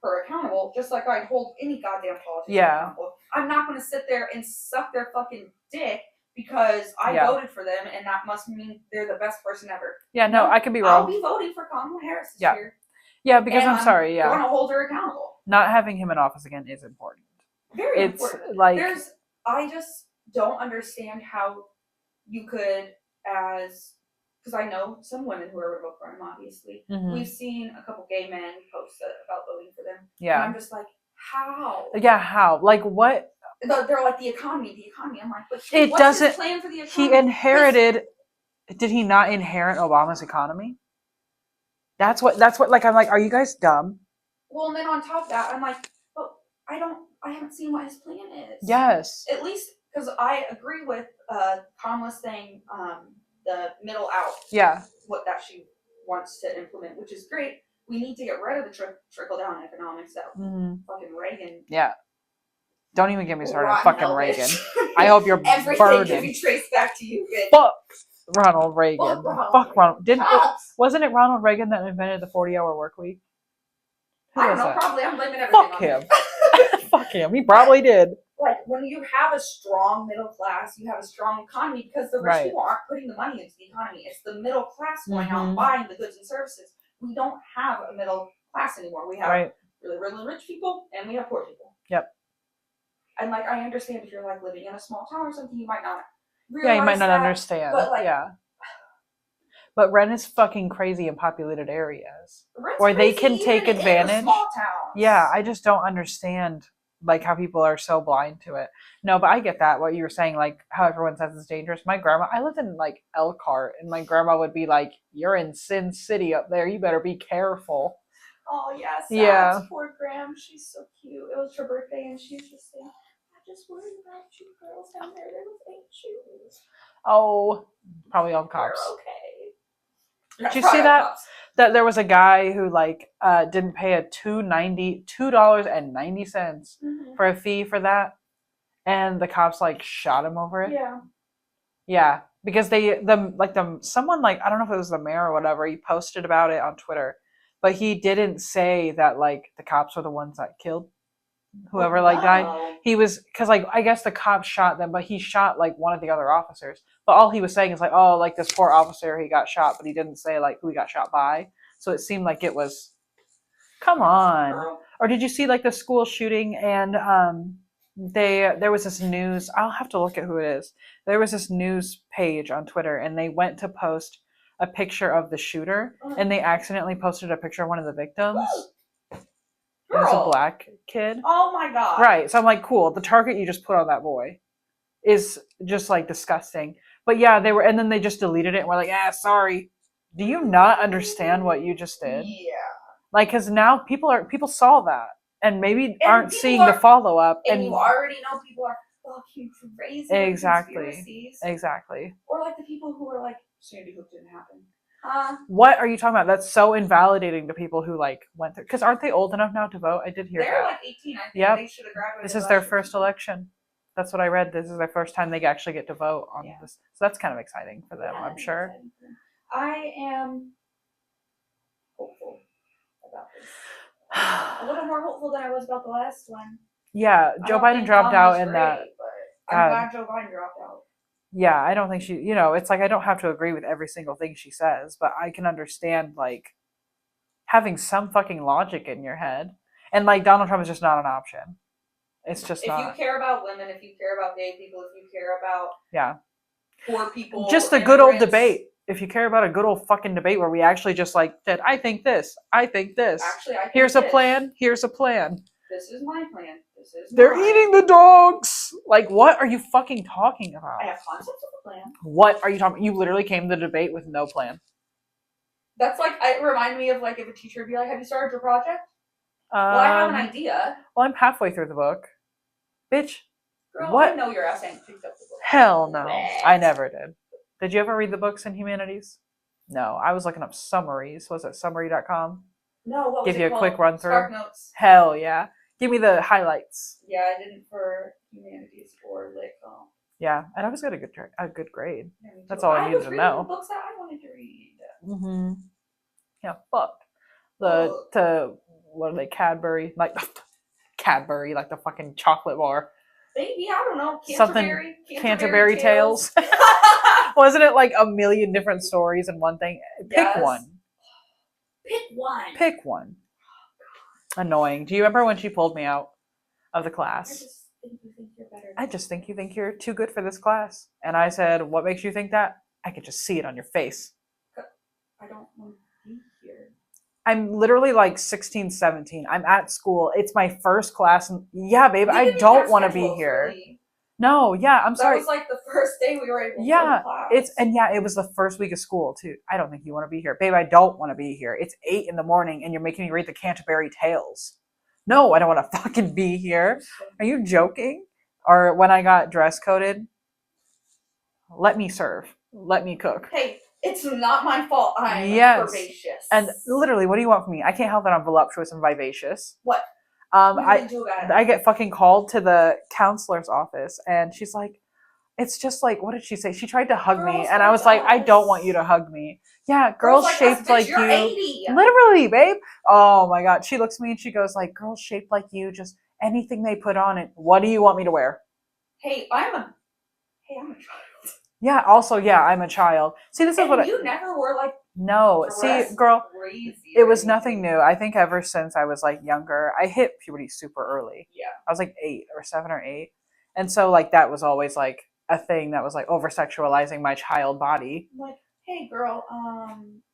her accountable just like I'd hold any goddamn politician accountable. I'm not going to sit there and suck their fucking dick because I voted for them and that must mean they're the best person ever. Yeah, no, I could be wrong. I'll be voting for Kamala Harris this year. Yeah, because I'm sorry, I'm going to hold her accountable. Not having him in office again is important. Very important. Like I just don't understand how you could, because I know some women who are going to vote for him, obviously. Mm-hmm. We've seen a couple gay men post about voting for them. Yeah. And I'm just like, how? Yeah, how? Like what? They're like, the economy. I'm like, but what's his plan for the economy? He inherited, did he not inherit Obama's economy? That's what, like, I'm like, are you guys dumb? Well, and then on top of that, I'm like, but I haven't seen what his plan is. Yes. At least, because I agree with Kamala saying the middle out. Yeah. What that she wants to implement, which is great. We need to get rid of the trickle-down economics that fucking Reagan. Yeah. Don't even get me started on fucking Reagan. I hope you're everything burdened. Can be traced back to you, bitch. Fuck Ronald Reagan. Fuck Ronald. Wasn't it Ronald Reagan that invented the 40-hour work week? I don't know. Probably. I'm blaming everything on him. Fuck him. He probably did. Like, when you have a strong middle class, you have a strong economy because the rich people aren't putting the money into the economy. It's the middle class going out and buying the goods and services. We don't have a middle class anymore. We have really, really rich people and we have poor people. Yep. And, like, I understand if you're, like, living in a small town or something, you might not realize you might not understand. But, like, but rent is fucking crazy in populated areas where they can take advantage. Small towns. Yeah, I just don't understand like how people are so blind to it. No, but I get that. What you were saying, like how everyone says it's dangerous. My grandma, I lived in like Elkhart, and my grandma would be like, "You're in Sin City up there. You better be careful." Oh yes, yeah. Poor Graham. She's so cute. It was her birthday, and she's just saying, "I just worried about you girls down there. There was 8 shoes." Oh, probably all cops. They're okay. Did you see that? That there was a guy who like didn't pay a $2.90 for a fee for that, and the cops like shot him over it. Yeah, because someone like I don't know if it was the mayor or whatever. He posted about it on Twitter, but he didn't say that like the cops were the ones that killed whoever died. He was because like I guess the cops shot them, but he shot like one of the other officers. But all he was saying is like, oh, like this poor officer, he got shot, but he didn't say like who he got shot by. So it seemed like it was, come on. Or did you see like the school shooting and there was this news. I'll have to look at who it is. There was this news page on Twitter, and they went to post a picture of the shooter, and they accidentally posted a picture of one of the victims. It was a black kid. Oh my god. Right. So I'm like, cool. The target you just put on that boy is just like disgusting. But yeah, they were, and then they just deleted it and were like, sorry. Do you not understand what you just did? Yeah. Like, because now people saw that and maybe aren't seeing the follow up. And you already know people are fucking crazy. Exactly. Exactly. Or like the people who are like, Sandy Hook didn't happen. What are you talking about? That's so invalidating to people who like went through. Because aren't they old enough now to vote? I did hear They're like 18. I think they should have graduated. This is their first election. That's what I read. This is their first time they actually get to vote on this. So that's kind of exciting for them, I'm sure. I am hopeful about this. A little more hopeful than I was about the last one. Yeah, Joe Biden dropped out in that. I'm glad Joe Biden dropped out. Yeah, I don't think she, it's like I don't have to agree with every single thing she says, but I can understand like having some fucking logic in your head. And like Donald Trump is just not an option. It's just not. If you care about women, if you care about gay people, if you care about poor people. Just the good old debate. if you care about a good old fucking debate where we actually just like said, I think this, I think this. Actually, I think here's a this. plan. Here's a plan. This is my plan. This is They're mine. eating the dogs. Like, what are you fucking talking about? I have concepts of a plan. What are you talking about? You literally came to the debate with no plan. That's like, it reminded me of like if a teacher would be like, have you started your project? Well, I have an idea. Well, I'm halfway through the book. Bitch. Girl, what? I know your ass ain't picked up the book. Hell no. I never did. Did you ever read the books in humanities? No. I was looking up summaries. Was it summary.com? No, what was Give it you a called? quick run through. Spark Notes. Hell yeah. Give me the highlights. Yeah, I didn't for humanities or lit. Yeah, and I was got a good grade. Yeah, that's all I needed to know. The books that I wanted to read. Mm-hmm. Yeah, fuck. What are they? Cadbury, like Cadbury, like the fucking chocolate bar. Maybe, I don't know. Canterbury Tales. Wasn't it like a million different stories in one thing? Pick one. Pick one. Annoying. Do you remember when she pulled me out of the class? I just think you think you're too good for this class. And I said, what makes you think that? I could just see it on your face. I don't want to be here. I'm literally like 16, 17. I'm at school. It's my first class. And yeah, babe, I don't want to be here. Really? No, yeah, I'm sorry. That was like the first day we were able to go to class. It was the first week of school too. I don't think you want to be here. Babe, I don't want to be here. It's 8 a.m. and you're making me read the Canterbury Tales. No, I don't want to fucking be here. Are you joking? Or when I got dress coded, let me serve. Let me cook. Hey, it's not my fault. I'm vivacious. And literally, what do you want from me? I can't help that I'm voluptuous and vivacious. What? I get fucking called to the counselor's office, and she's like, it's just like, what did she say? She tried to hug me, and I was like, I don't want you to hug me. Yeah, girls shaped like you. 80. Literally, babe. Oh my God. She looks at me and she goes like, girls shaped like you, just anything they put on it. What do you want me to wear? Hey, I'm a child. Yeah, also, yeah, I'm a child. See, this is what you never were like. No, see, girl, it was nothing new. I think ever since I was like younger, I hit puberty super early. Yeah. I was like 7 or 8. And so like that was always like a thing that was like over sexualizing my child body. Like, hey girl,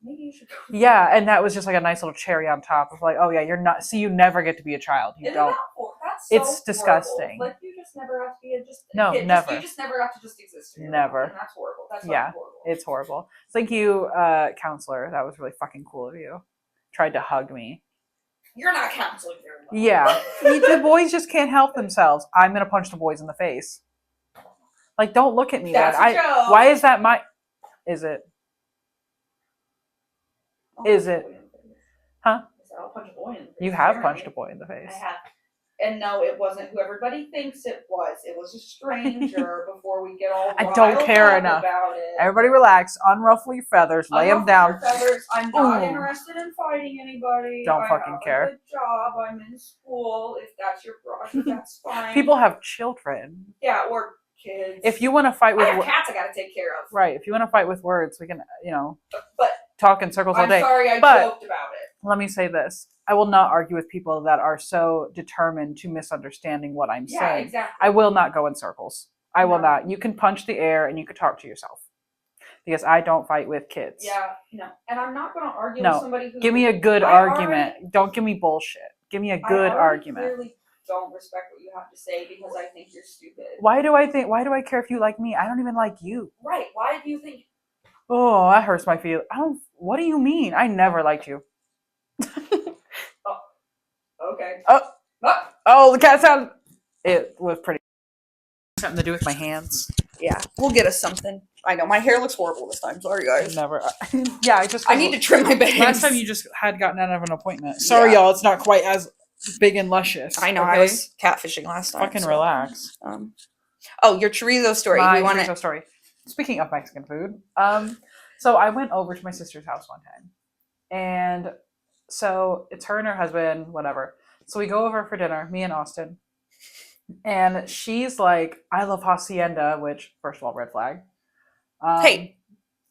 maybe you should go. Yeah, and that was just like a nice little cherry on top of like, oh yeah, you're not, see, you never get to be a child. You don't. That's so it's disgusting. Horrible. Like you just never have to be never. You just never have to just exist. Never. And that's horrible. That's horrible. It's horrible. Thank you, counselor. That was really fucking cool of you. Tried to hug me. You're not counseling very well. Yeah. The boys just can't help themselves. I'm gonna punch the boys in the face. Like, don't look at me. That's a joke. Why is that my? Is it? Is it? Huh? I'll punch a boy in the face. You have punched a boy in the face. I have. And no, it wasn't who everybody thinks it was. It was a stranger. Before we get all I don't care enough about it. Everybody relax. Unruffle your feathers. Lay them down. Feathers. I'm not interested in fighting anybody. Don't fucking care. A good job. I'm in school. If that's your prerogative, that's fine. People have children. Yeah, or kids. If you want to fight with cats, I gotta take care of. Right. If you want to fight with words, we can, but talk in circles all day. I'm sorry, I joked about it. Let me say this. I will not argue with people that are so determined to misunderstanding what I'm saying. Exactly. I will not go in circles. I will not. You can punch the air and you can talk to yourself. Because I don't fight with kids. Yeah, no. And I'm not going to argue with somebody who... Give me a good argument. Don't give me bullshit. Give me a good argument. I really don't respect what you have to say because I think you're stupid. Why do I care if you like me? I don't even like you. Right. Why do you think... Oh, that hurts my feelings. What do you mean? I never liked you. Okay. Oh, the cat sound. It was pretty. Something to do with my hands. Yeah, we'll get us something. I know my hair looks horrible this time. Sorry, guys. Never. Yeah, I need to trim my bangs. Last time you just had gotten out of an appointment. Sorry, y'all. It's not quite as big and luscious. I know. Okay? I was catfishing last time. Fucking relax. Your chorizo story. My chorizo story. Speaking of Mexican food, so I went over to my sister's house one time, and so it's her and her husband, whatever. So we go over for dinner, me and Austin. And she's like, I love Hacienda, which, first of all, red flag. Hey.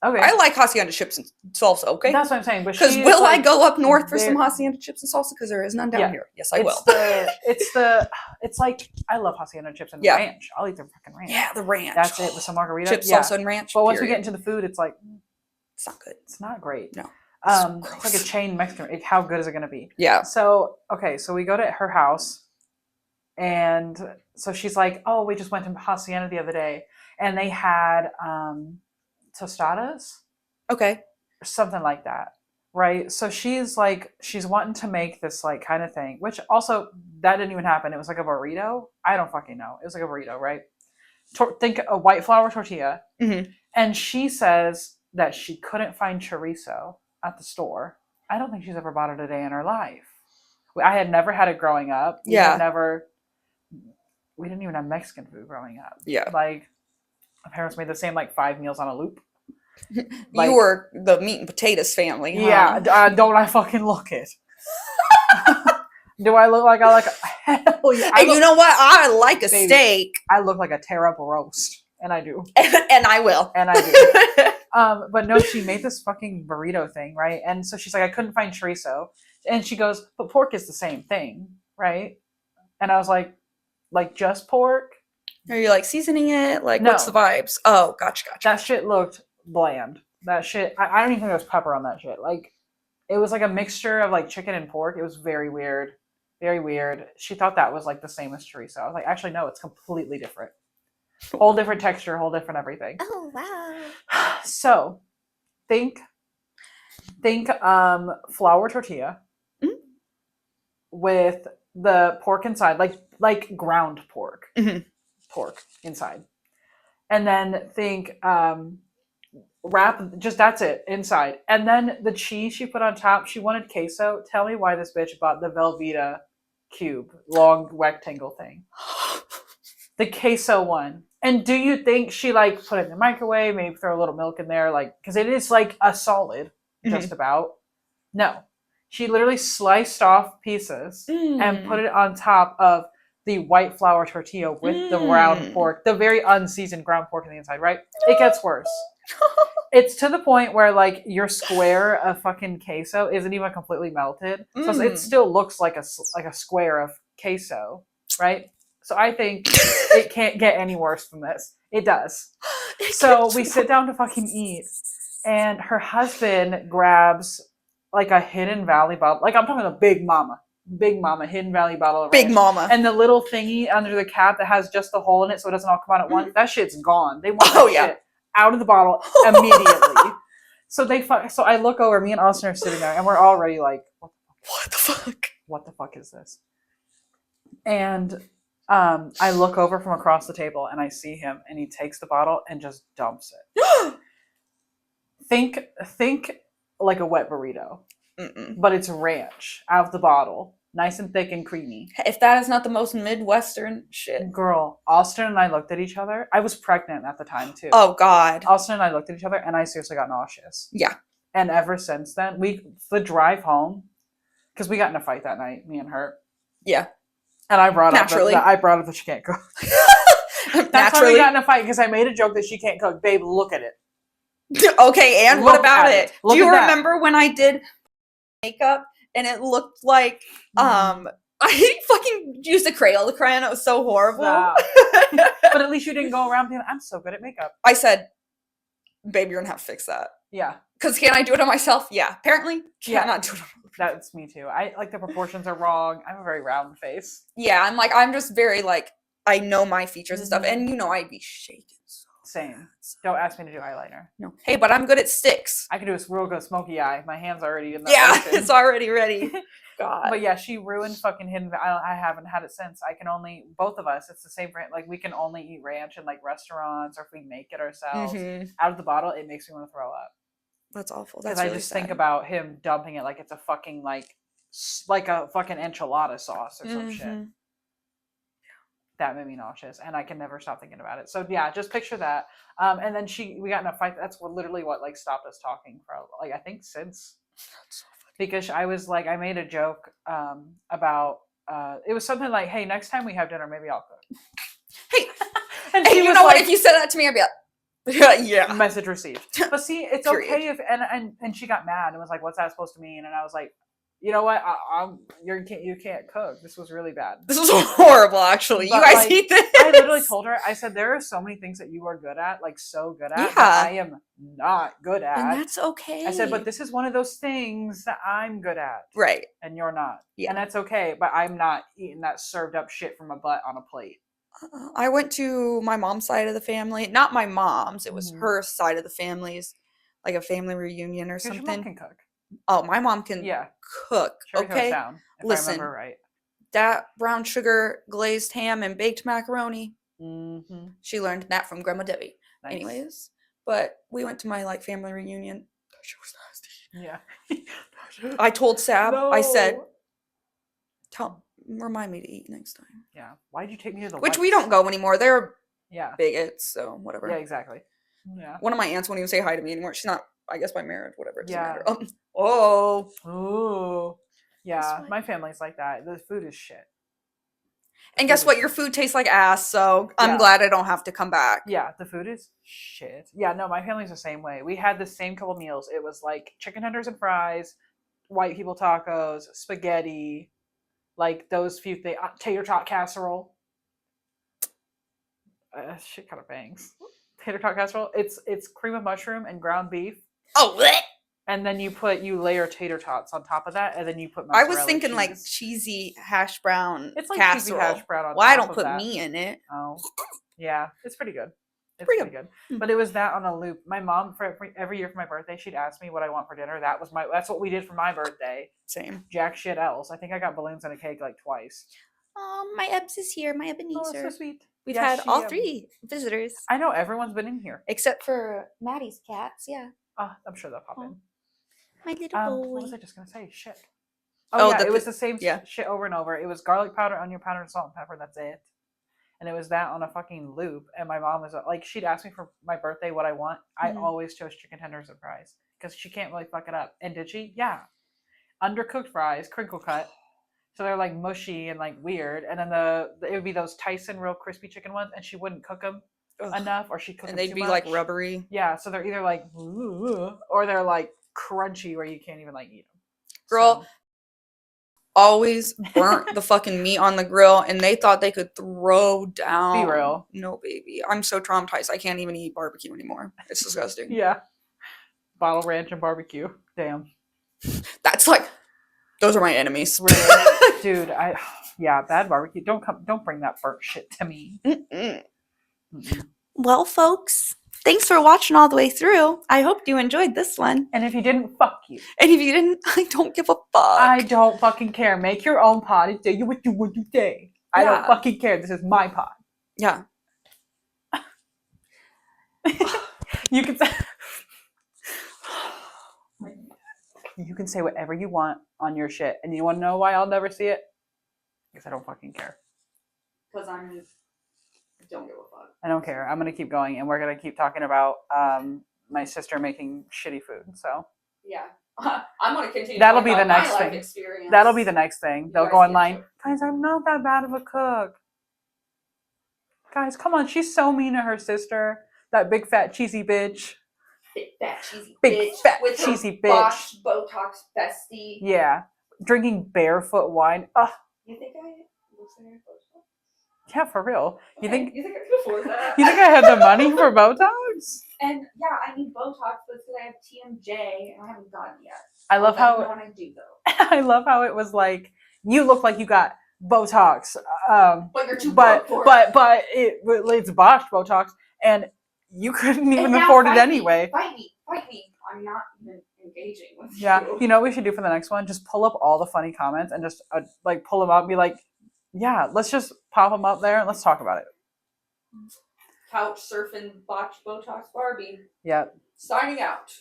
Okay. I like Hacienda chips and salsa, okay? That's what I'm saying. Because I go up north for some Hacienda chips and salsa? Because there is none down here. Yes, I will. It's like, I love Hacienda chips and ranch. I'll eat their fucking ranch. Yeah, the ranch. That's it with some margarita. Chips, salsa, and ranch. But once we get into the food, it's like, It's not good. It's not great. No. It's like a chain Mexican. Like, how good is it going to be? Yeah. So, okay, so we go to her house, and so she's like, oh, we just went to Hacienda the other day, and they had tostadas? Okay. Or something like that, right? So she's wanting to make this, like, kind of thing, which also, that didn't even happen. It was like a burrito. I don't fucking know. It was like a burrito, right? Think a white flour tortilla. Mm-hmm. And she says that she couldn't find chorizo at the store. I don't think she's ever bought it a day in her life. I had never had it growing up. We didn't even have Mexican food growing up. Yeah. Like, my parents made the same, like, 5 meals on a loop. Like, you were the meat and potatoes family, huh? Yeah, don't I fucking look it. Do I look like I like hell yeah. And you know what? I like a steak. I look like a terrible roast. And I do. And I will. And I do. But no, she made this fucking burrito thing, right? And so she's like, I couldn't find chorizo. And she goes, but pork is the same thing, right? And I was like just pork? Are you like seasoning it? Like, no. What's the vibes? Oh, gotcha. That shit looked bland. That shit, I don't even think there was pepper on that shit. Like, it was like a mixture of like chicken and pork. It was very weird. Very weird. She thought that was like the same as chorizo. I was like, actually, no, it's completely different. Whole different texture, whole different everything. Oh, wow. So, think flour tortilla with the pork inside, like ground pork. Mm-hmm. Pork inside. And then think wrap, just that's it, inside. And then the cheese she put on top, she wanted queso. Tell me why this bitch bought the Velveeta cube, long rectangle thing. The queso one. And do you think she like put it in the microwave, maybe throw a little milk in there, like, because it is like a solid, just about. No. She literally sliced off pieces and put it on top of the white flour tortilla with the ground pork, the very unseasoned ground pork on the inside, right? It gets worse. It's to the point where, like, your square of fucking queso isn't even completely melted. So it still looks like a square of queso, right? So I think it can't get any worse than this. It does. So we sit down to fucking eat, and her husband grabs, like, a Hidden Valley bottle. Like, I'm talking a Big Mama Hidden Valley bottle of Big ranch. Mama. And the little thingy under the cap that has just the hole in it so it doesn't all come out at once, that shit's gone. They want that shit out of the bottle immediately. So I look over, me and Austin are sitting there, and we're already like, what the fuck? What the fuck is this? And I look over from across the table, and I see him, and he takes the bottle and just dumps it. Think like a wet burrito. But it's ranch out of the bottle, nice and thick and creamy. If that is not the most Midwestern shit. Girl, Austin and I looked at each other. I was pregnant at the time too. Oh God. Austin and I looked at each other, and I seriously got nauseous. Yeah. And ever since then, the drive home, because we got in a fight that night, me and her. Yeah. And I brought up that she can't cook. That's why we got in a fight, because I made a joke that she can't cook. Babe, look at it. Okay, and what about it? Do you remember when I did makeup and it looked like I fucking used a Crayola crayon? It was so horrible. But at least you didn't go around being, I'm so good at makeup. I said, babe, you're gonna have to fix that. Yeah. Because can I do it on myself? Yeah. Apparently, cannot do it on myself. That's me too. I like the proportions are wrong. I have a very round face. Yeah, I'm just very like, I know my features and stuff, and I'd be shaking. Same. Don't ask me to do eyeliner. No. Hey, but I'm good at sticks. I can do a real good smoky eye. My hand's already in the ocean. It's already ready. God. But yeah, she ruined fucking Hidden Valley. I haven't had it since. I can only, both of us, it's the same brand. Like, we can only eat ranch in like restaurants, or if we make it ourselves out of the bottle. It makes me want to throw up. That's awful. Because I just think about him dumping it like it's a fucking like a fucking enchilada sauce or some shit. That made me nauseous, and I can never stop thinking about it. So yeah, just picture that. And then we got in a fight. That's literally what like stopped us talking for like, I think since. That's so funny. Because I was like, I made a joke about it was something like, hey, next time we have dinner, maybe I'll cook. Hey, and you know what? If you said that to me, I'd be like, yeah. Message received. But see, it's okay if and she got mad and was like, what's that supposed to mean? And I was like, you know what? You can't cook. This was really bad. This was horrible, actually. But, you guys like, eat this. I literally told her, I said, there are so many things that you are good at, like so good at, that I am not good at. And that's okay. I said, but this is one of those things that I'm good at. Right. And you're not. Yeah. And that's okay, but I'm not eating that served up shit from a butt on a plate. I went to my mom's side of the family. Not my mom's. It was her side of the family's, like a family reunion or something. Your mom can cook. Oh, my mom can cook. Cherry okay. Down, if Listen, I remember right. That brown sugar glazed ham and baked macaroni. Mm-hmm. She learned that from Grandma Debbie. Nice. Anyways, but we went to my like family reunion. That shit was nasty. Yeah. I told Sab. No. I said, remind me to eat next time. Yeah. Why'd you take me to the Which we don't go anymore. They're bigots, so whatever. Yeah, exactly. Yeah. One of my aunts won't even say hi to me anymore. She's not, I guess, by marriage, whatever. It doesn't matter. Yeah, my family's like that. The food is shit. And guess what? Your food tastes like ass, so I'm glad I don't have to come back. Yeah, the food is shit. Yeah, no, my family's the same way. We had the same couple meals. It was like chicken tenders and fries, white people tacos, spaghetti, like those few things, tater tot casserole. Shit kind of bangs. Tater tot casserole. It's cream of mushroom and ground beef. Oh, bleh. And then you layer tater tots on top of that, and then you put mozzarella I was thinking cheese. Like cheesy hash brown. It's like casserole. Cheesy hash brown on well, top I don't of put that. me in it. Oh, yeah, it's pretty good. It's pretty good. But it was that on a loop. My mom, for every year for my birthday, she'd ask me what I want for dinner. That's what we did for my birthday. Same. Jack shit else. I think I got balloons and a cake like twice. My Ebbs is here. My Ebenezer. Oh, so sweet. We've had all 3 visitors. I know everyone's been in here except for Maddie's cats. Yeah. I'm sure they'll pop in. My little boy. What was I just gonna say? Shit. Oh yeah, it was the same shit over and over. It was garlic powder, onion powder, and salt and pepper. That's it. And it was that on a fucking loop. And my mom was like, she'd ask me for my birthday what I want. I always chose chicken tenders and fries because she can't really fuck it up. And did she? Yeah. Undercooked fries, crinkle cut. So they're like mushy and like weird. And then it would be those Tyson real crispy chicken ones, and she wouldn't cook them enough, or she'd cook them too much. And they'd be like rubbery. Yeah. So they're either like, or they're like crunchy where you can't even like eat them. Girl, always burnt the fucking meat on the grill, and they thought they could throw down. Be real. No, baby. I'm so traumatized. I can't even eat barbecue anymore. It's disgusting. Yeah. Bottle ranch and barbecue. Damn. That's like, those are my enemies. Really? Dude, bad barbecue. Don't bring that burnt shit to me. Well, folks, thanks for watching all the way through. I hope you enjoyed this one. And if you didn't, fuck you. And if you didn't, I don't give a fuck. I don't fucking care. Make your own pod and say you what you say. I don't fucking care. This is my pod. Yeah. You can say you can say whatever you want on your shit. And you want to know why I'll never see it? Because I don't fucking care. Because I don't give a fuck. I don't care. I'm going to keep going, and we're going to keep talking about my sister making shitty food. So yeah, I'm going to continue. That'll be the next thing. Experience. That'll be the next thing. They'll go online. Guys, I'm not that bad of a cook. Guys, come on. She's so mean to her sister. That big fat cheesy bitch. Big fat cheesy big bitch. Fat with cheesy her bitch. Botox bestie. Yeah, drinking barefoot wine. Ugh. You think I look like I Botox? Yeah, for real. You think I could afford that? You think I had the money for Botox? And yeah, I need Botox, but it's because I have TMJ and I haven't gotten it yet. I love how I do though. I love how it was like you look like you got Botox, but you're too broke for it. But it's botched Botox, and you couldn't even afford it anyway. Fight me! I'm not even engaging with you. Yeah, you know what we should do for the next one? Just pull up all the funny comments and just like pull them up and be like, yeah, let's just pop them up there and let's talk about it. Couch surfing, botched Botox Barbie. Yeah. Signing out.